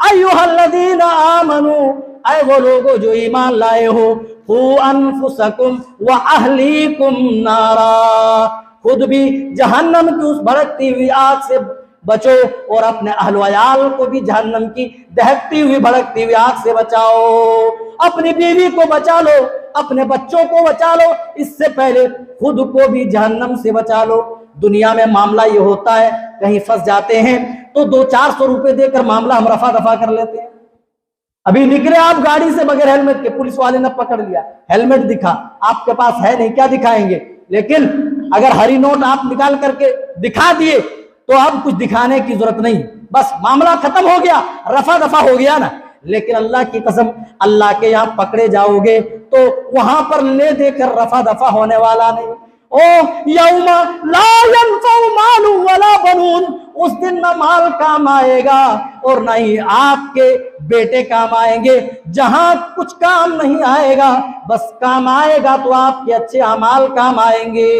[SPEAKER 1] ایھا الذین آمنوا، اے وہ لوگوں جو ایمان لائے ہو، قوا انفسکم واہلیکم نارا، خود بھی جہنم کی اس بھڑکتی ہوئی آگ سے بچو اور اپنے اہل و عیال کو بھی جہنم کی دہکتی ہوئی بھڑکتی ہوئی آگ سے بچاؤ، اپنی بیوی کو بچا لو، اپنے بچوں کو بچا لو، اس سے پہلے خود کو بھی جہنم سے بچا لو۔ دنیا میں معاملہ یہ ہوتا ہے کہیں پھنس جاتے ہیں تو 200-400 روپے دے کر معاملہ ہم رفع دفع کر لیتے ہیں۔ ابھی نکلے آپ گاڑی سے بغیر ہیلمٹ کے، پولیس والے نے پکڑ لیا، ہیلمٹ دکھا، آپ کے پاس ہے نہیں، کیا دکھائیں گے؟ لیکن اگر ہری نوٹ آپ نکال کر کے دکھا دیے تو اب کچھ دکھانے کی ضرورت نہیں، بس معاملہ ختم ہو گیا، رفع دفع ہو گیا نا۔ لیکن اللہ کی قسم اللہ کے یہاں پکڑے جاؤ گے تو وہاں پر لے دے کر رفع دفع ہونے والا نہیں۔ او یوم لا ينفع مال ولا بنون، اس دن نہ مال کام آئے گا اور نہ ہی آپ کے بیٹے کام آئیں گے، جہاں کچھ کام نہیں آئے گا، بس کام آئے گا تو آپ کے اچھے اعمال کام آئیں گے۔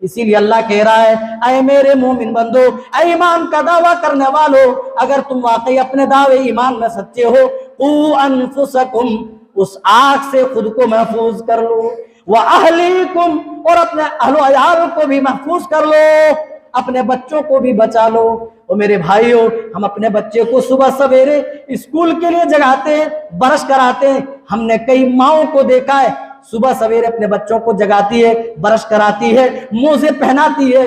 [SPEAKER 1] اسی لیے اللہ کہہ رہا ہے اے میرے مومن بندو، اے ایمان کا دعویٰ کرنے والو، اگر تم واقعی اپنے دعوے ایمان میں سچے ہو، قوا انفسکم، اس آگ سے خود کو محفوظ کر لو، وَأَهْلِيكُمْ، اور اپنے اہل و عیال کو بھی محفوظ کر لو، اپنے بچوں کو بھی بچا لو۔ اور میرے بھائیوں، ہم اپنے بچے کو صبح سویرے اسکول کے لیے جگاتے ہیں، برش کراتے ہیں۔ ہم نے کئی ماؤں کو دیکھا ہے صبح سویرے اپنے بچوں کو جگاتی ہے، برش کراتی ہے، موزے پہناتی ہے،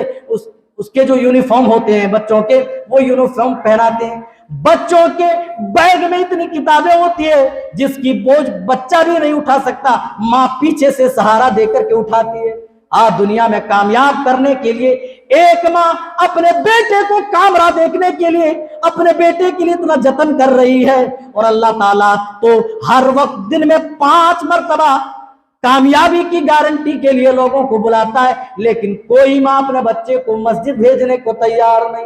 [SPEAKER 1] اس کے جو یونیفارم ہوتے ہیں بچوں کے، وہ یونیفارم پہناتے ہیں۔ بچوں کے بیگ میں اتنی کتابیں ہوتی ہے جس کی بوجھ بچہ بھی نہیں اٹھا سکتا، ماں پیچھے سے سہارا دے کر کے اٹھاتی ہے۔ آج دنیا میں کامیاب کرنے کے لیے ایک ماں اپنے بیٹے کو کامرہ دیکھنے کے لیے، اپنے بیٹے کے لیے اتنا جتن کر رہی ہے، اور اللہ تعالیٰ تو ہر وقت دن میں 5 مرتبہ کامیابی کی گارنٹی کے لیے لوگوں کو بلاتا ہے، لیکن کوئی ماں اپنے بچے کو مسجد بھیجنے کو تیار نہیں،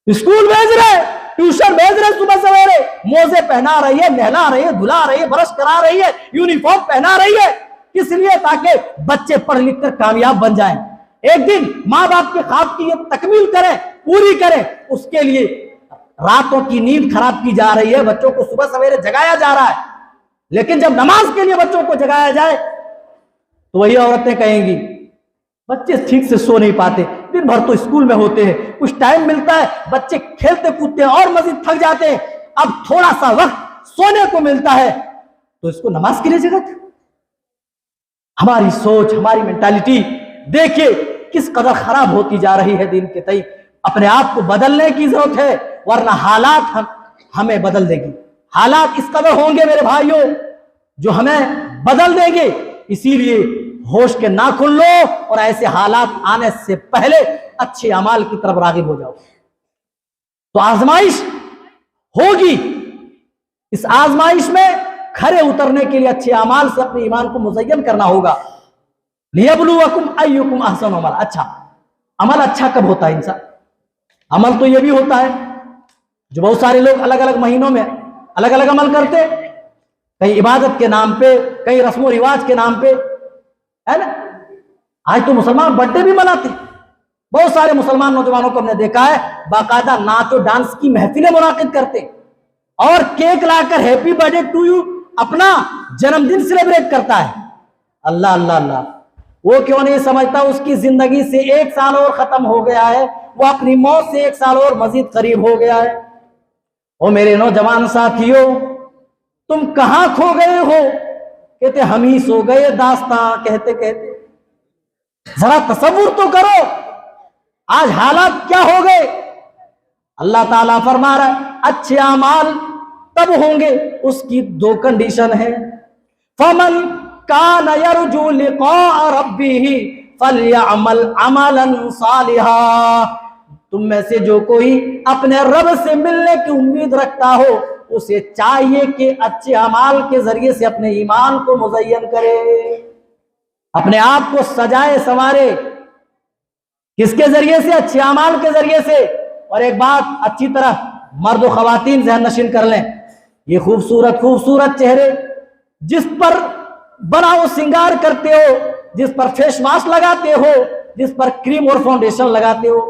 [SPEAKER 1] اسکول بھیج رہے، ٹیوشن بھیج رہے، صبح سویرے موزے پہنا رہی ہے، نہلا رہی ہے، دھلا رہی ہے، برش کرا رہی ہے، یونیفارم پہنا رہی ہے، کس لیے؟ تاکہ بچے پڑھ لکھ کر کامیاب بن جائیں۔ ایک دن ماں باپ کے خواب کی یہ تکمیل کریں، پوری کریں، اس کے لیے راتوں کی نیند خراب کی جا رہی ہے، بچوں کو صبح سویرے جگایا جا رہا ہے، لیکن جب نماز کے لیے بچوں کو جگایا جائے تو وہی عورتیں کہیں گی بچے ٹھیک سے سو نہیں پاتے، دن بھر تو اسکول میں ہوتے ہیں، کچھ ٹائم ملتا ہے بچے کھیلتے کودتے ہیں اور مزید تھک جاتے ہیں، اب تھوڑا سا وقت سونے کو ملتا ہے تو اس کو نماز کے لیے جگہ تھا۔ ہماری سوچ، ہماری مینٹالٹی دیکھیے کس قدر خراب ہوتی جا رہی ہے دین کے تئیں۔ اپنے آپ کو بدلنے کی ضرورت ہے، ورنہ حالات ہمیں بدل دے گی۔ حالات اس قدر ہوں گے میرے بھائیوں جو ہمیں بدل دیں گے، اسی لیے ہوش کے ناخن لو اور ایسے حالات آنے سے پہلے اچھے اعمال کی طرف راغب ہو جاؤ۔ تو آزمائش ہوگی، اس آزمائش میں کھرے اترنے کے لیے اچھے اعمال سے اپنے ایمان کو مزین کرنا ہوگا۔ لِيَبْلُوَكُمْ أَيُّكُمْ أَحْسَنُ عَمَلًا۔ اچھا عمل اچھا کب ہوتا ہے انسان؟ عمل تو یہ بھی ہوتا ہے جو بہت سارے لوگ الگ الگ مہینوں میں الگ الگ عمل کرتے، کہیں عبادت کے نام پہ، کہیں رسم و رواج کے نام پہ، ہے نا؟ آج تو مسلمان برتھ ڈے بھی مناتے، بہت سارے مسلمان نوجوانوں کو ہم نے دیکھا ہے باقاعدہ ناچ و ڈانس کی محفلیں منعقد کرتے، اور کیک لا کر ہیپی برتھ ڈے ٹو یو اپنا جنم دن سیلیبریٹ کرتا ہے. اللہ اللہ اللہ، وہ کیوں نہیں سمجھتا اس کی زندگی سے 1 سال اور ختم ہو گیا ہے، وہ اپنی موت سے 1 سال اور مزید قریب ہو گیا ہے. او میرے نوجوان ساتھیوں، تم کہاں کھو گئے ہو؟ کہتے ہم ہی سو گئے داستان کہتے کہتے. ذرا تصور تو کرو آج حالات کیا ہو گئے. اللہ تعالیٰ فرما رہا ہے اچھے اعمال تب ہوں گے، اس کی 2 کنڈیشن ہے. فمن کان یرجو لقاء ربہ فلیعمل عملا صالحا. تم میں سے جو کوئی اپنے رب سے ملنے کی امید رکھتا ہو، اسے چاہیے کہ اچھے اعمال کے ذریعے سے اپنے ایمان کو مزین کرے، اپنے آپ کو سجائے سنوارے. کس کے ذریعے سے؟ اچھے اعمال کے ذریعے سے. اور ایک بات اچھی طرح مرد و خواتین ذہن نشین کر لیں، یہ خوبصورت خوبصورت چہرے جس پر بناؤ سنگار کرتے ہو، جس پر فیس واش لگاتے ہو، جس پر کریم اور فاؤنڈیشن لگاتے ہو،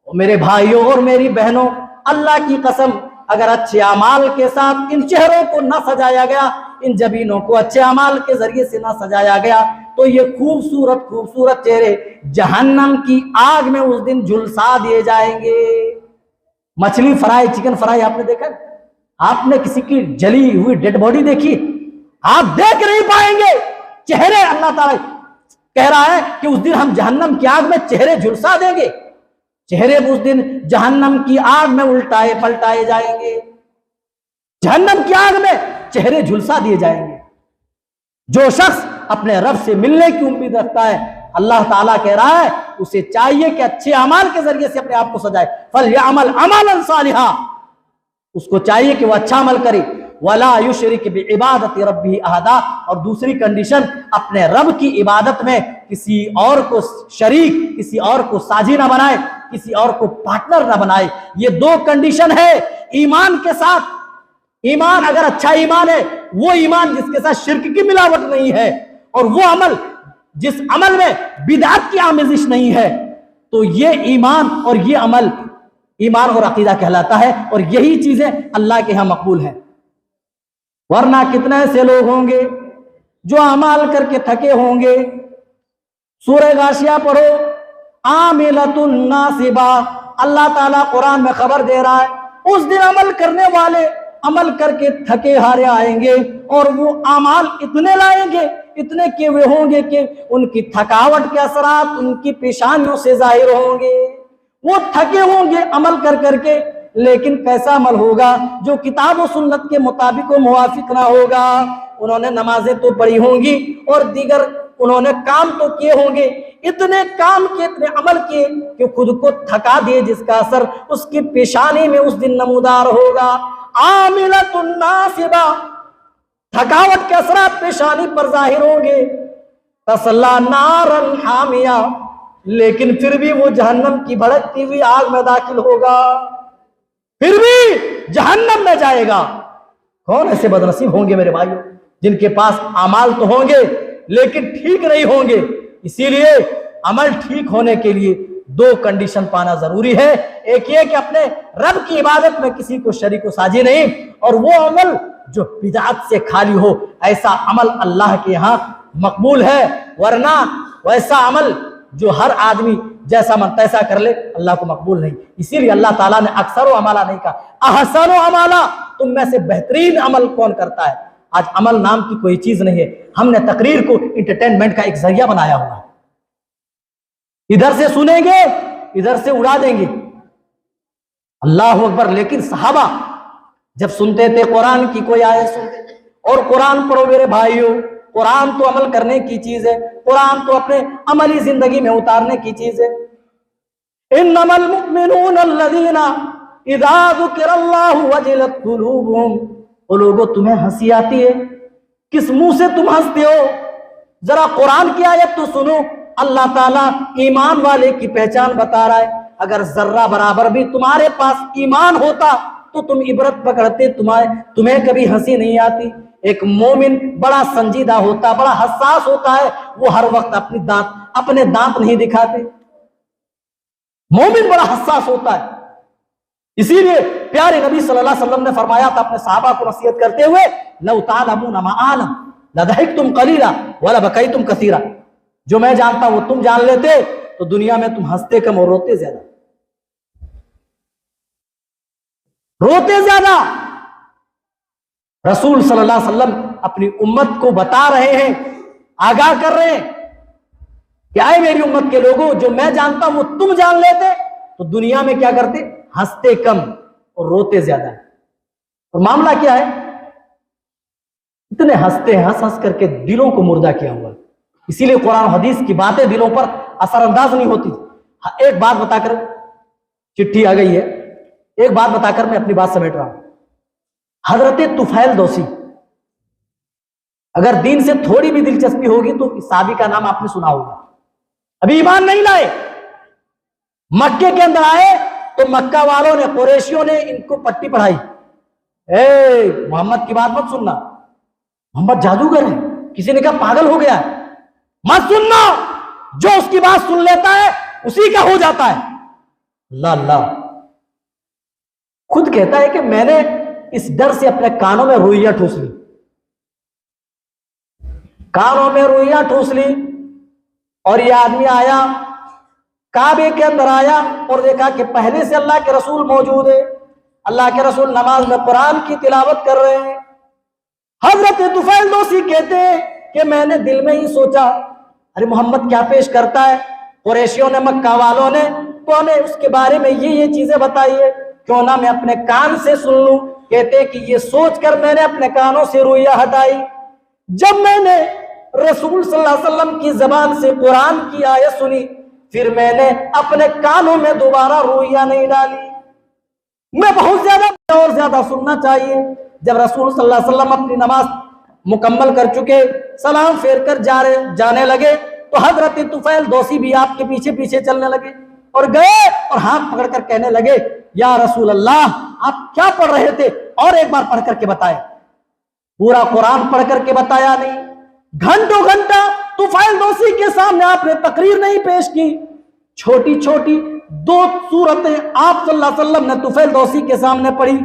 [SPEAKER 1] میرے بھائیوں اور میری بہنوں، اللہ کی قسم اگر اچھے اعمال کے ساتھ ان چہروں کو نہ سجایا گیا، ان جبینوں کو اچھے اعمال کے ذریعے سے نہ سجایا گیا، تو یہ خوبصورت خوبصورت چہرے جہنم کی آگ میں اس دن جھلسا دیے جائیں گے. مچھلی فرائی، چکن فرائی آپ نے دیکھا؟ آپ نے کسی کی جلی ہوئی ڈیڈ باڈی دیکھی؟ آپ دیکھ نہیں پائیں گے. چہرے اللہ تعالیٰ کہہ رہا ہے کہ اس دن ہم جہنم کی آگ میں چہرے جھلسا دیں گے. چہرے اس دن جہنم کی آگ میں الٹائے پلٹائے جائیں گے، جہنم کی آگ میں چہرے جھلسا دیے جائیں گے. جو شخص اپنے رب سے ملنے کی امید رکھتا ہے، اللہ تعالیٰ کہہ رہا ہے اسے چاہیے کہ اچھے اعمال کے ذریعے سے اپنے آپ کو سجائے. فَلْيَعْمَلْ عَمَلًا صَالِحًا، اس کو چاہیے کہ وہ اچھا عمل کرے. وَلَا يُشْرِكْ بِعِبَادَةِ رَبِّهِ أَحَدًا، اور دوسری کنڈیشن اپنے رب کی عبادت میں کسی اور کو شریک، کسی اور کو ساجی نہ بنائے، کسی اور کو پارٹنر نہ بنائے. یہ 2 کنڈیشن ہے ایمان کے ساتھ. ایمان اگر اچھا ایمان ہے، وہ ایمان جس کے ساتھ شرک کی ملاوٹ نہیں ہے، اور وہ عمل جس عمل میں بدعت کی آمیزش نہیں ہے، تو یہ ایمان اور یہ عمل ایمان اور عقیدہ کہلاتا ہے. اور یہی چیزیں اللہ کے ہاں مقبول ہیں. ورنہ کتنے سے لوگ ہوں گے جو اعمال کر کے تھکے ہوں گے. سورہ غاشیہ پڑھو، عاملۃ ناصبہ. اللہ تعالیٰ قرآن میں خبر دے رہا ہے اس دن عمل کرنے والے عمل کر کے تھکے ہارے آئیں گے، اور وہ اعمال اتنے لائیں گے، اتنے کیے ہوئے ہوں گے کہ ان کی تھکاوٹ کے اثرات ان کی پیشانیوں سے ظاہر ہوں گے. وہ تھکے ہوں گے عمل کر کر کے، لیکن کیسا عمل ہوگا جو کتاب و سنت کے مطابق و موافق نہ ہوگا. انہوں نے نمازیں تو پڑھی ہوں گی اور دیگر انہوں نے کام تو کیے ہوں گے، اتنے کام کیے، اتنے عمل کیے کہ خود کو تھکا دیے، جس کا اثر اس کی پیشانی میں اس دن نمودار ہوگا. عاملۃ ناصبہ، تھکاوٹ کے اثرات پیشانی پر ظاہر ہوں گے. تصلی نارا حامیہ، لیکن پھر بھی وہ جہنم کی بھڑکتی ہوئی آگ میں داخل ہوگا، پھر بھی جہنم میں جائے گا. کون ایسے بدنصیب ہوں گے میرے بھائیوں جن کے پاس اعمال تو ہوں گے لیکن ٹھیک نہیں ہوں گے. اسی لیے عمل ٹھیک ہونے کے لیے 2 کنڈیشن پانا ضروری ہے. ایک یہ کہ اپنے رب کی عبادت میں کسی کو شریک و ساجی نہیں، اور وہ عمل جو بدعت سے خالی ہو، ایسا عمل اللہ کے یہاں مقبول ہے. ورنہ ویسا عمل جو ہر آدمی جیسا من تیسا کر لے، اللہ کو مقبول نہیں. اسی لیے اللہ تعالیٰ نے اکثر و عمالہ نہیں کہا، احسن و عمالہ، تم میں سے بہترین عمل کون کرتا ہے. آج عمل نام کی کوئی چیز نہیں ہے. ہم نے تقریر کو انٹرٹینمنٹ کا ایک ذریعہ بنایا ہوا ہے. ادھر سے سنیں گے، ادھر سے اڑا دیں گے. اللہ اکبر. لیکن صحابہ جب سنتے تھے قرآن کی کوئی آیت سنتے تھے، اور قرآن پڑھو میرے بھائیوں، قرآن تو عمل کرنے کی چیز ہے، قرآن تو اپنے عملی زندگی میں اتارنے کی چیز ہے. انما المؤمنون الذین اذا ذکر اللہ وجلت قلوبہم. وہ لوگوں تمہیں ہنسی آتی ہے، کس منہ سے تم ہنستے ہو؟ ذرا قرآن کی آیت تو سنو. اللہ تعالیٰ ایمان والے کی پہچان بتا رہا ہے. اگر ذرہ برابر بھی تمہارے پاس ایمان ہوتا تو تم عبرت پکڑتے، تمہیں کبھی ہنسی نہیں آتی. ایک مومن بڑا سنجیدہ ہوتا، بڑا حساس ہوتا ہے، وہ ہر وقت اپنے دانت نہیں دکھاتے. مومن بڑا حساس ہوتا ہے. اسی لیے پیارے نبی صلی اللہ علیہ وسلم نے فرمایا تھا اپنے صحابہ کو نصیحت کرتے ہوئے، لو تعلمون ما اعلم لضحکتم قلیلا ولبکیتم کثیرا، جو میں جانتا ہوں وہ تم جان لیتے تو دنیا میں تم ہنستے کم اور روتے زیادہ، روتے زیادہ۔ رسول صلی اللہ علیہ وسلم اپنی امت کو بتا رہے ہیں، آگاہ کر رہے ہیں کہ آئے میری امت کے لوگوں، جو میں جانتا ہوں وہ تم جان لیتے تو دنیا میں کیا کرتے؟ ہنستے کم اور روتے زیادہ۔ اور معاملہ کیا ہے؟ اتنے ہنستے ہیں، ہنس ہنس کر کے دلوں کو مردہ کیا ہوا۔ اسی لیے قرآن و حدیث کی باتیں دلوں پر اثر انداز نہیں ہوتی۔ ایک بات بتا کر، چٹھی آ گئی ہے، ایک بات بتا کر میں اپنی بات سمیٹ رہا ہوں۔ حضرت طفیل دوسی، اگر دین سے تھوڑی بھی دلچسپی ہوگی تو اس صحابی کا نام آپ نے سنا ہوگا۔ ابھی ایمان نہیں لائے، مکے کے اندر آئے تو مکہ والوں نے، قریشیوں نے ان کو پٹی پڑھائی، اے محمد کی بات مت سننا، محمد جادوگر ہے، کسی نے کہا پاگل ہو گیا ہے، مت سننا، جو اس کی بات سن لیتا ہے اسی کا ہو جاتا ہے۔ اللہ اللہ، خود کہتا ہے کہ میں نے اس ڈر سے اپنے کانوں میں روئیاں ٹھوس لی، کانوں میں روئیاں ٹھوس لی۔ اور یہ آدمی آیا، کعبے کے اندر آیا اور دیکھا کہ پہلے سے اللہ کے رسول موجود ہے، اللہ کے رسول نماز میں قرآن کی تلاوت کر رہے ہیں۔ حضرت طفیل دوسی کہتے ہیں کہ میں نے دل میں ہی سوچا، ارے محمد کیا پیش کرتا ہے؟ قریشیوں نے، مکہ والوں نے تو ہمیں اس کے بارے میں یہ چیزیں بتائی ہے، کیوں نہ میں اپنے کان سے سن لوں۔ کہتے کہ یہ سوچ کر میں نے اپنے کانوں سے رویہ ہٹائی۔ جب میں نے رسول صلی اللہ علیہ وسلم کی زبان سے قرآن کی آیت سنی، پھر میں نے اپنے کانوں میں دوبارہ رویہ نہیں ڈالی۔ میں بہت زیادہ اور زیادہ سننا چاہیے۔ جب رسول صلی اللہ علیہ وسلم اپنی نماز مکمل کر چکے، سلام پھیر کر جانے لگے تو حضرت طفیل دوسی بھی آپ کے پیچھے پیچھے چلنے لگے اور گئے اور ہاتھ پکڑ کر کہنے لگے، یا رسول اللہ آپ کیا پڑھ رہے تھے؟ اور ایک بار پڑھ کر کے بتائے۔ پورا قرآن پڑھ کر کے بتایا نہیں، گھنٹوں گھنٹہ طفیل دوسی کے سامنے آپ نے تقریر نہیں پیش کی، چھوٹی چھوٹی 2 سورتیں آپ صلی اللہ علیہ وسلم نے طفیل دوسی کے سامنے پڑھی،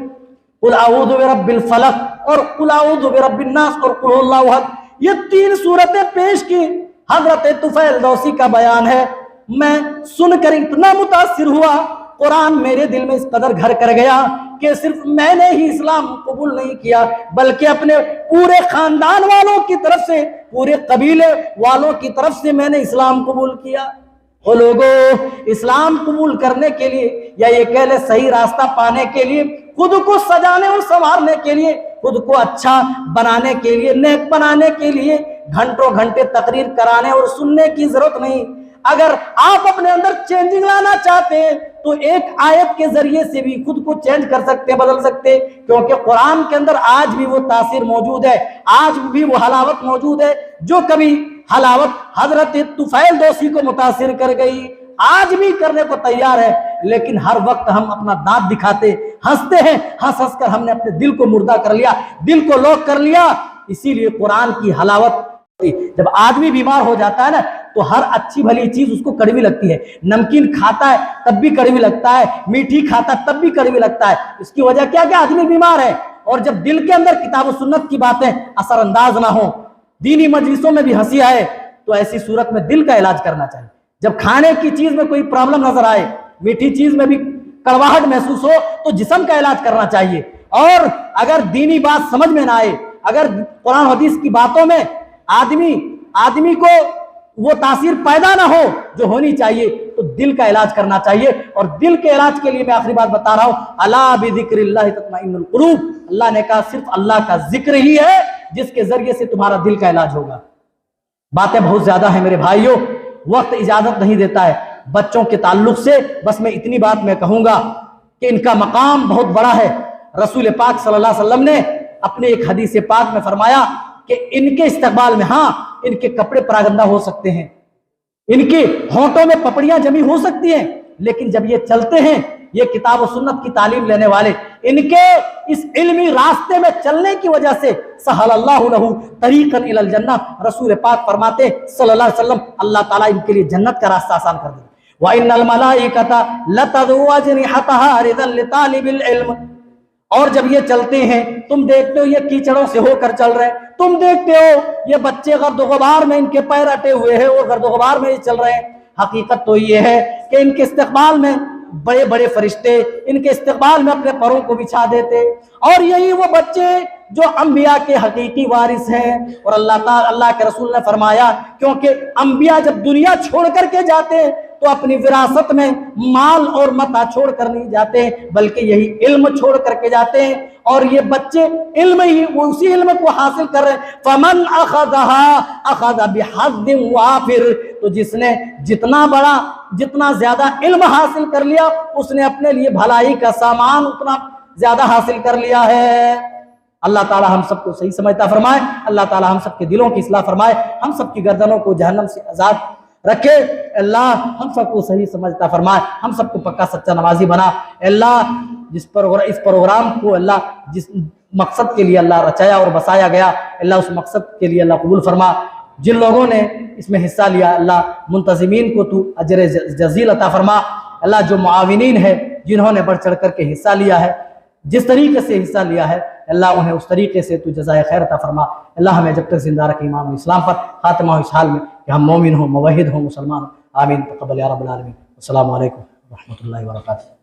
[SPEAKER 1] قل اعوذ برب الفلق اور قل اعوذ برب الناس اور قل اللہ احد، یہ 3 سورتیں پیش کی۔ حضرت طفیل دوسی کا بیان ہے، میں سن کر اتنا متاثر ہوا، قرآن میرے دل میں اس قدر گھر کر گیا کہ صرف میں نے ہی اسلام قبول نہیں کیا، بلکہ اپنے پورے خاندان والوں کی طرف سے، پورے قبیلے والوں کی طرف سے میں نے اسلام قبول کیا۔ وہ لوگوں، اسلام قبول کرنے کے لیے، یا یہ کہہ لے صحیح راستہ پانے کے لیے، خود کو سجانے اور سنوارنے کے لیے، خود کو اچھا بنانے کے لیے، نیک بنانے کے لیے گھنٹوں گھنٹے تقریر کرانے اور سننے کی ضرورت نہیں۔ اگر آپ اپنے اندر چینجنگ لانا چاہتے ہیں تو ایک آیت کے ذریعے سے بھی خود کو چینج کر سکتے، بدل سکتے، کیونکہ قرآن کے اندر آج بھی وہ تاثیر موجود ہے، آج بھی وہ حلاوت موجود ہے جو کبھی حلاوت حضرت طفیل دوسی کو متاثر کر گئی، آج بھی کرنے کو تیار ہے۔ لیکن ہر وقت ہم اپنا دانت دکھاتے، ہنستے ہیں، ہنس ہنس کر ہم نے اپنے دل کو مردہ کر لیا، دل کو لوک کر لیا۔ اسی لیے قرآن کی حلاوت، جب آدمی بیمار ہو جاتا ہے نا تو ہر اچھی بھلی چیز اس کو کڑوی لگتی ہے، نمکین کھاتا ہے تب بھی کڑوی لگتا ہے، میٹھی کھاتا ہے تب بھی کڑوی لگتا ہے۔ اس کی وجہ کیا کہ آدمی بیمار ہے۔ اور جب دل کے اندر کتاب و سنت کی باتیں اثر انداز نہ ہوں، دینی مجلسوں میں بھی ہنسی آئے، تو ایسی صورت میں دل کا علاج کرنا چاہیے۔ جب کھانے کی چیز میں کوئی پرابلم نظر آئے، میٹھی چیز میں بھی کڑواہٹ محسوس ہو تو جسم کا علاج کرنا چاہیے۔ اور اگر دینی بات سمجھ میں نہ آئے، اگر قرآن حدیث کی باتوں میں آدمی کو وہ تاثیر پیدا نہ ہو جو ہونی چاہیے، تو دل کا علاج کرنا چاہیے۔ اور دل کے علاج کے لیے میں آخری بات بتا رہا ہوں، الا بذکر اللہ تطمئن القلوب، اللہ نے کہا صرف اللہ کا ذکر ہی ہے جس کے ذریعے سے تمہارا دل کا علاج ہوگا۔ باتیں بہت زیادہ ہیں میرے بھائیوں، وقت اجازت نہیں دیتا ہے۔ بچوں کے تعلق سے بس میں اتنی بات میں کہوں گا کہ ان کا مقام بہت بڑا ہے۔ رسول پاک صلی اللہ علیہ وسلم نے اپنے ایک حدیث پاک میں فرمایا کہ ان کے استقبال میں، ہاں ان کے کپڑے پراگندہ ہو سکتے ہیں، ان کے ہونٹوں میں پپڑیاں جمی ہو سکتی ہیں، لیکن جب یہ چلتے ہیں، یہ کتاب و سنت کی تعلیم لینے والے، ان کے اس علمی راستے میں چلنے کی وجہ سے سہل اللہ لہ طریقا الی الجنہ، رسول پاک فرماتے صلی اللہ علیہ وسلم، اللہ تعالیٰ ان کے لیے جنت کا راستہ آسان کر دے۔ وَإِنَّ الْمَلَائِكَةَ لَتَضُوُّ أَجْنِحَتَهَا رِضًا لِطَالِبِ الْعِلْمِ۔ اور جب یہ چلتے ہیں تم دیکھتے ہو یہ کیچڑوں سے ہو کر چل رہے ہیں، تم دیکھتے ہو یہ بچے گرد و غبار میں ان کے پیر اٹے ہوئے ہیں اور گرد و غبار میں یہ چل رہے ہیں، حقیقت تو یہ ہے کہ ان کے استقبال میں بڑے بڑے فرشتے ان کے استقبال میں اپنے پروں کو بچھا دیتے، اور یہی وہ بچے جو انبیاء کے حقیقی وارث ہیں۔ اور اللہ کے رسول نے فرمایا کیونکہ انبیاء جب دنیا چھوڑ کر کے جاتے ہیں تو اپنی وراثت میں مال اور متاع چھوڑ کر نہیں جاتے بلکہ یہی علم چھوڑ کر کے جاتے ہیں، اور یہ بچے علم ہی اسی علم کو حاصل کر رہے ہیں۔ فَمَنْ أَخَذَهَا أَخَذَ بِحَظٍ وَافِرٍ، تو جس نے جتنا زیادہ علم حاصل کر لیا اس نے اپنے لیے بھلائی کا سامان اتنا زیادہ حاصل کر لیا ہے۔ اللہ تعالی ہم سب کو صحیح سمجھتا فرمائے، اللہ تعالی ہم سب کے دلوں کی اصلاح فرمائے، ہم سب کی گردنوں کو جہنم سے آزاد رکھے، اللہ ہم سب کو صحیح سمجھتا فرمائے، ہم سب کو پکا سچا نمازی بنا۔ اللہ اس پروگرام کو اللہ جس مقصد کے لیے اللہ رچایا اور بسایا گیا، اللہ اس مقصد کے لیے اللہ قبول فرما۔ جن لوگوں نے اس میں حصہ لیا اللہ منتظمین کو تو اجر جزیل عطا فرما۔ اللہ جو معاونین ہے جنہوں نے بڑھ چڑھ کر کے حصہ لیا ہے، جس طریقے سے حصہ لیا ہے اللہ انہیں اس طریقے سے تو جزائے خیر عطا فرما۔ اللہ ہمیں جب تک زندہ رکھے ایمان و اسلام پر، خاتمہ ہو اس حال میں کہ ہم مومن ہوں، موحد ہوں، مسلمان ہوں۔ آمین تقبل یا رب العالمین۔ السلام علیکم ورحمۃ اللہ وبرکاتہ۔